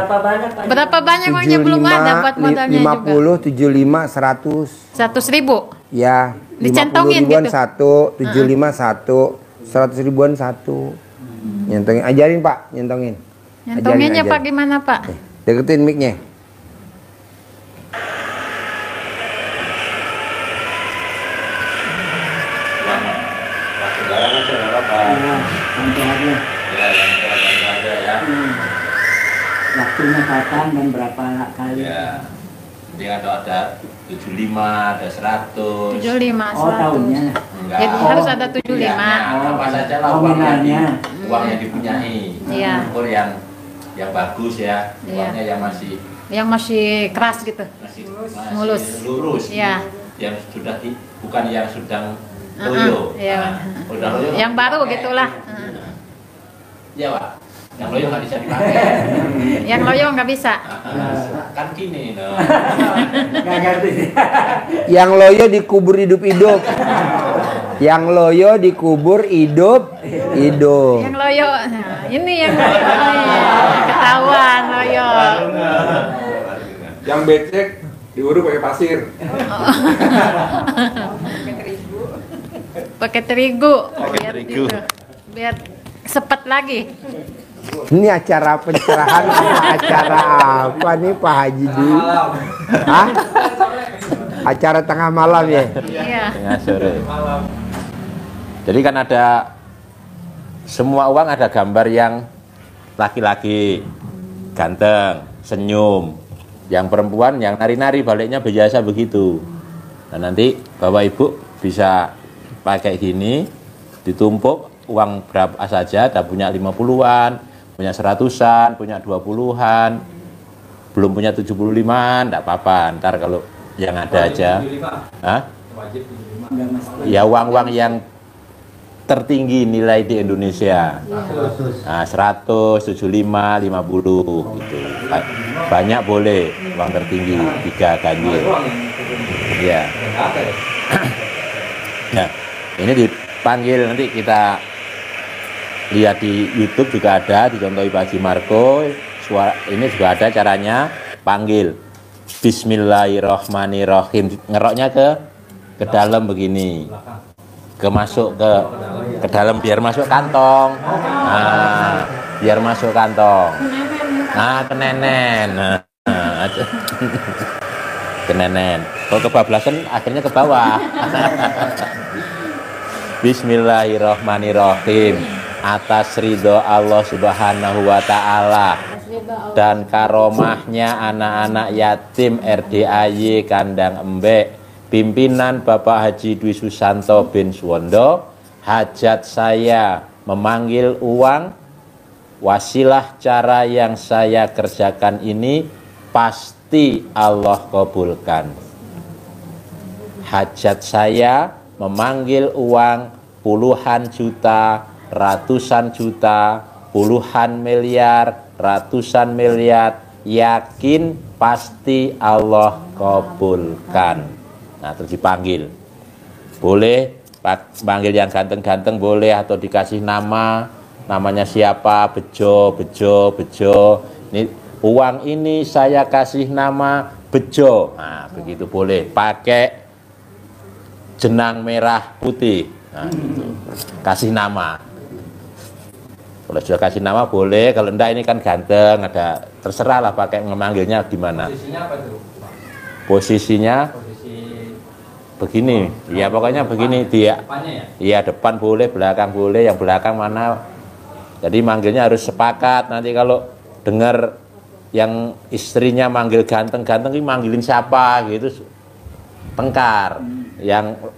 Berapa banyak uangnya belum ada buat modalnya 50, juga? 75, 100. 100 ribu? Ya, 50 ribuan gitu? 1, 75 1, 100 ribuan 1. Nyentongin, ajarin Pak, nyentongin. Nyentonginnya Pak gimana Pak? Deketin mic-nya. penempatan dan berapa kali? Ya. Jadi ada 75, ada 100. 75, 100. Oh, tahunnya. Jadi harus ada 75. Apa saja lah uang yang dipunyai. Iya. Ukur yang bagus ya, uangnya yang masih keras gitu. masih Mulus. lurus. Iya. Yang sudah bukan yang sedang loyo. Iya. Udah loyo. Yang baru gitulah. Iya, Pak. Yang loyo nggak bisa dipakai. Yang loyo nggak bisa. Kan gini, no. Nggak ngerti. Yang loyo dikubur hidup-hidup. Yang loyo dikubur hidup-hidup. Yang loyo. Nah, ini yang loyo. Ketahuan loyo. Yang becek diurut pakai pasir. Pakai terigu. Biar sepet lagi. Ini acara pencerahan apa acara apa nih Pak Haji dulu? Hah? Acara tengah malam ya? Iya. Tengah sore. Jadi kan ada semua uang ada gambar yang laki-laki ganteng, senyum. Yang perempuan yang nari-nari baliknya biasa begitu. Nah nanti Bapak Ibu bisa pakai gini, ditumpuk uang berapa saja, ada punya 50-an, punya 100-an, punya 20-an, belum punya 75-an, enggak apa-apa, ntar kalau yang ada aja. Hah? Ya uang-uang yang tertinggi nilai di Indonesia. Nah, 100, 75, 50 gitu. Banyak boleh uang tertinggi 3 ganjil. Ya. Nah, ini dipanggil nanti kita lihat di YouTube juga ada dicontohi Pak Haji Marco. Ini juga ada caranya panggil Bismillahirrohmanirrohim, ngeroknya ke dalam begini, masuk ke dalam biar masuk kantong. Nah, biar masuk kantong. Nah, kenenen. Nah, kenenen. Kalau kebablasan akhirnya ke bawah. Bismillahirrohmanirrohim. Atas ridho Allah Subhanahu wa Ta'ala dan karomahnya anak-anak yatim RDAY Kandang Embek, pimpinan Bapak Haji Dwi Susanto bin Suwondo, hajat saya memanggil uang, wasilah cara yang saya kerjakan ini pasti Allah kabulkan. Hajat saya memanggil uang puluhan juta, ratusan juta, puluhan miliar, ratusan miliar, yakin pasti Allah kabulkan. Nah, terus dipanggil. Boleh panggil yang ganteng-ganteng boleh, atau dikasih namanya siapa, Bejo. Ini uang ini saya kasih nama Bejo. Nah, begitu boleh. Pakai jenang merah putih. Nah, gitu. Kasih nama. Kalau sudah kasih nama boleh, kalau enggak ini kan ganteng, ada terserah lah pakai memanggilnya gimana. Posisinya apa tuh? Posisinya begini, ya pokoknya begini dia. Iya depan boleh, belakang boleh, yang belakang mana. Jadi manggilnya harus sepakat. Nanti kalau dengar yang istrinya manggil ganteng-ganteng, ini manggilin siapa gitu, tengkar. Yang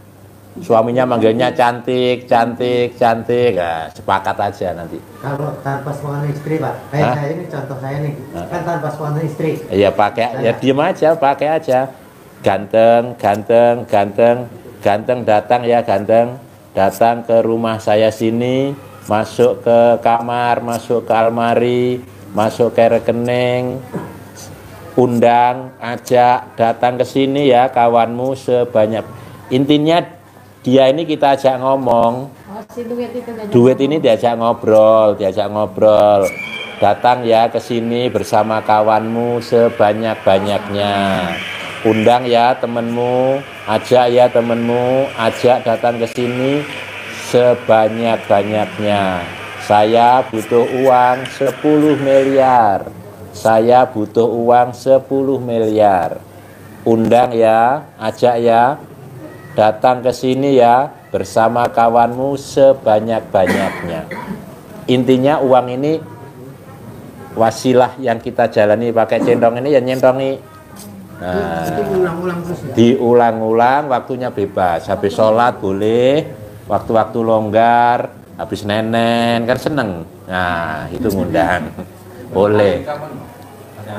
suaminya manggilnya cantik, nah, sepakat aja nanti. Kalau tanpa suami istri Pak, kayak saya ini contoh saya nih, kan tanpa suami istri. Iya pakai, ya diem aja, pakai aja. Ganteng datang ya, ganteng datang ke rumah saya sini, masuk ke kamar, masuk ke almari, masuk ke rekening, undang, ajak datang ke sini ya kawanmu sebanyak. Intinya dia ini kita ajak ngomong, duit ini diajak ngobrol, datang ya ke sini bersama kawanmu sebanyak-banyaknya, undang ya temenmu, ajak datang ke sini sebanyak-banyaknya. Saya butuh uang 10 miliar, undang ya, ajak ya, datang ke sini ya bersama kawanmu sebanyak-banyaknya. Intinya uang ini wasilah yang kita jalani pakai centong ini ya nyentongi. Nah, diulang-ulang terus ya. diulang-ulang, waktunya bebas. Habis sholat boleh, waktu-waktu longgar, habis nenen kan seneng. Nah, itu ngundang. Boleh.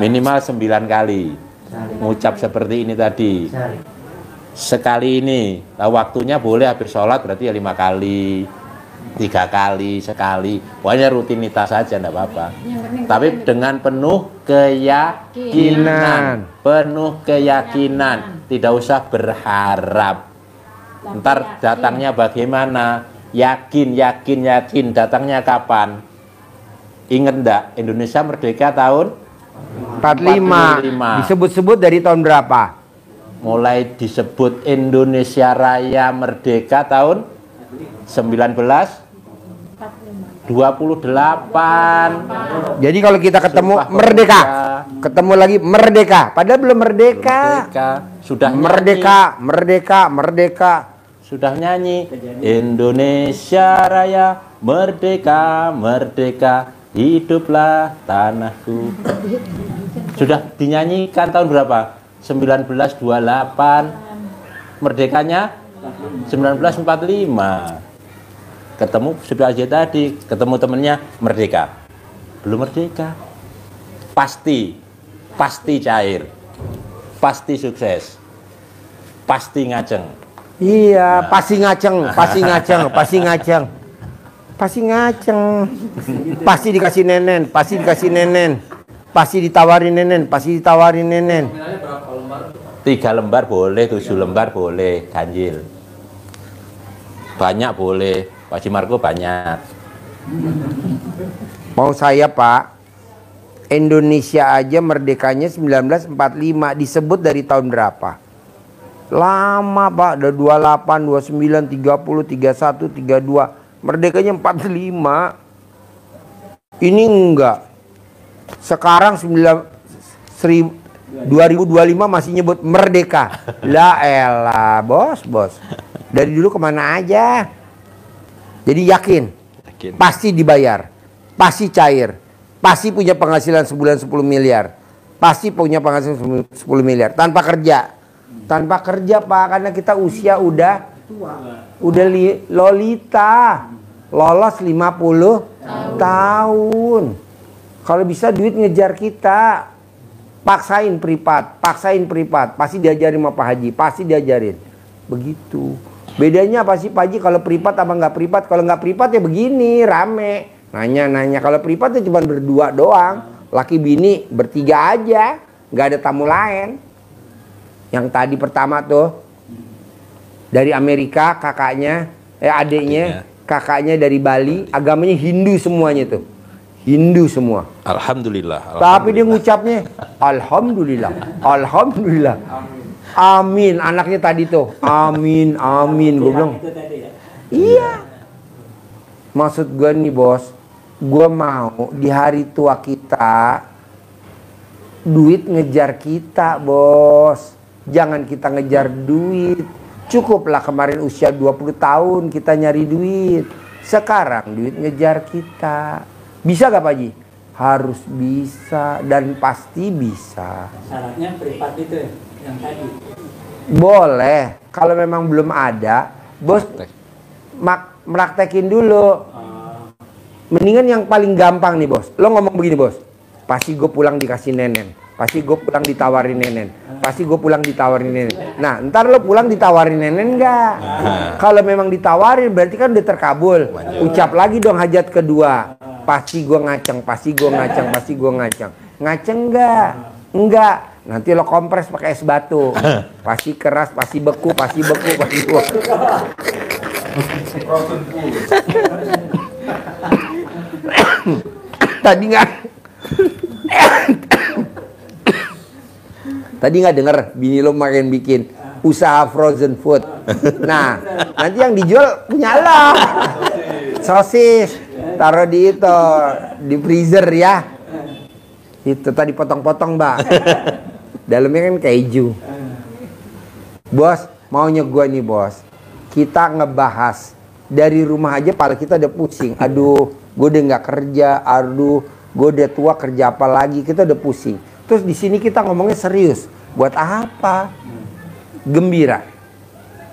Minimal 9 kali. Ngucap seperti ini tadi. Sekali ini. Nah, waktunya boleh habis sholat berarti ya 5 kali. 3 kali, sekali. Pokoknya rutinitas saja, enggak apa-apa. Tapi dengan penuh keyakinan. Penuh keyakinan. Tidak usah berharap. Ntar datangnya bagaimana? Yakin, datangnya kapan? Ingat enggak, Indonesia merdeka tahun 45. Disebut-sebut dari tahun berapa? Mulai disebut Indonesia Raya merdeka tahun 1928. Jadi kalau kita ketemu merdeka, ketemu lagi merdeka, padahal belum merdeka. Sudah merdeka, merdeka. Sudah nyanyi Indonesia Raya merdeka, hiduplah tanahku. Sudah dinyanyikan tahun berapa? 1928. Merdekanya 1945. Ketemu sudah aja tadi, ketemu temennya merdeka. Belum merdeka. Pasti cair. Pasti sukses. Pasti ngaceng. Iya, pasti ngaceng. Pasti dikasih nenen, pasti ditawarin nenen. 3 lembar boleh, 7 lembar boleh, ganjil. Banyak boleh, Pak Haji Marko banyak. Mau saya Pak, Indonesia aja merdekanya 1945, disebut dari tahun berapa? Lama Pak, ada 28, 29, 30, 31, 32. Merdekanya 45. Ini enggak. Sekarang 2025 masih nyebut merdeka. La elah, bos. Dari dulu kemana aja? Jadi yakin. Pasti dibayar. Pasti cair. Pasti punya penghasilan sebulan 10 miliar. Pasti punya penghasilan 10 miliar. Tanpa kerja Pak, karena kita usia udah lolita, lolos 50 tahun. Kalau bisa duit ngejar kita, paksain privat, pasti diajarin sama Pak Haji, pasti diajarin. Begitu. Bedanya apa sih Pak Haji kalau privat apa nggak privat? Kalau nggak privat ya begini, rame, nanya. Kalau privat ya cuma berdua doang, laki bini bertiga aja, nggak ada tamu lain. Yang tadi pertama tuh dari Amerika adiknya, kakaknya dari Bali, agamanya Hindu semuanya tuh. Hindu semua. Alhamdulillah. Tapi dia ngucapnya Alhamdulillah. Amin. Anaknya tadi tuh. Amin. Gue bilang. Iya. Maksud gue nih bos, gue mau di hari tua kita duit ngejar kita bos. Jangan kita ngejar duit. Cukuplah kemarin usia 20 tahun kita nyari duit. Sekarang duit ngejar kita. Bisa gak Pak Haji? Harus bisa dan pasti bisa. Syaratnya privat itu yang tadi. Boleh. Kalau memang belum ada, bos meraktekin dulu. Mendingan yang paling gampang nih bos. Lo ngomong begini bos. Pasti gue pulang dikasih nenen. Pasti gue pulang ditawarin nenen. Nah, ntar lo pulang ditawarin nenen nggak? Kalau memang ditawarin berarti kan udah terkabul. Ucap lagi dong hajat kedua. Pasti gue ngaceng. Ngaceng nggak? Enggak. Nanti lo kompres pakai es batu. Pasti keras, pasti beku. Tadi nggak denger bini lo makin bikin usaha frozen food. Nah, nanti yang dijual punya lo. Sosis, taruh di freezer ya. Itu tadi potong-potong, Mbak. Dalamnya kan keju. Bos, maunya gua nih, bos. Kita ngebahas dari rumah aja, pala kita udah pusing. Aduh, gue udah nggak kerja. Aduh, Gue udah tua, kerja apa lagi? Kita udah pusing. Terus di sini kita ngomongnya serius. Buat apa? Gembira,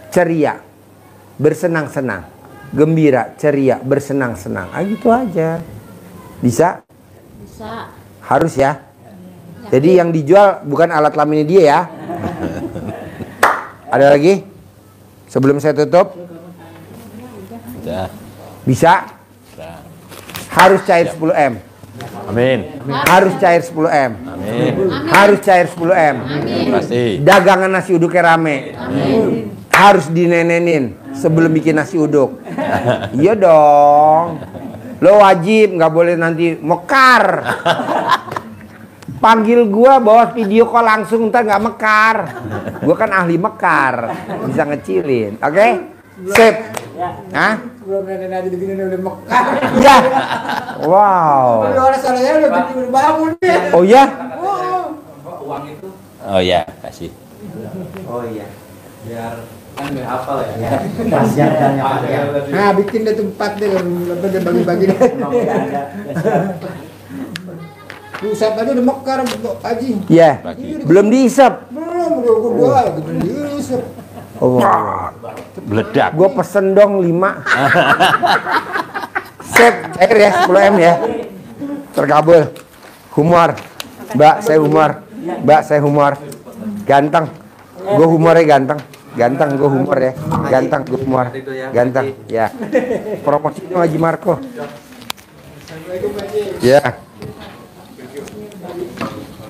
ceria, bersenang-senang. Gembira, ceria, bersenang-senang. Gitu aja. Bisa? Bisa. Harus ya. Jadi yang dijual bukan alat kelaminnya dia ya. Ada lagi? Sebelum saya tutup? Bisa? Harus cair 10M. Amin. Harus cair 10M. Amin. Harus cair 10M. Pasti. Dagangan nasi uduknya rame. Harus dinenenin sebelum bikin nasi uduk. Iya dong. Lo wajib, nggak boleh nanti mekar. Panggil gua bawa video call langsung, ntar nggak mekar. Gua kan ahli mekar, bisa ngecilin. Oke? Sip. Hah? Belum nenek aja begini udah mekar. Ya. Wow. Kalau orang salahnya udah bangun nih. Oh ya? Oh ya, kasih. Oh iya. Biar kan nggak hafal ya. Kasihan dan yang pakai. Nah, bikin deh tempat deh, bagi-bagi deh. Pusat tadi udah mekar, Pak Haji. Ya. Belum diisap. Belum, udah doa lagi belum diisap. Oh. Meledak. Gue pesen dong 5. Sip, cair ya 10M ya. Terkabul. Humor. Mbak, saya humor. Mbak, saya humor. Ganteng. Gue humornya ganteng. Ganteng, gue humor ya. Ganteng, gue humor. Ganteng, ya. Promosi dong Haji Marco. Assalamualaikum Pak Haji. Ya.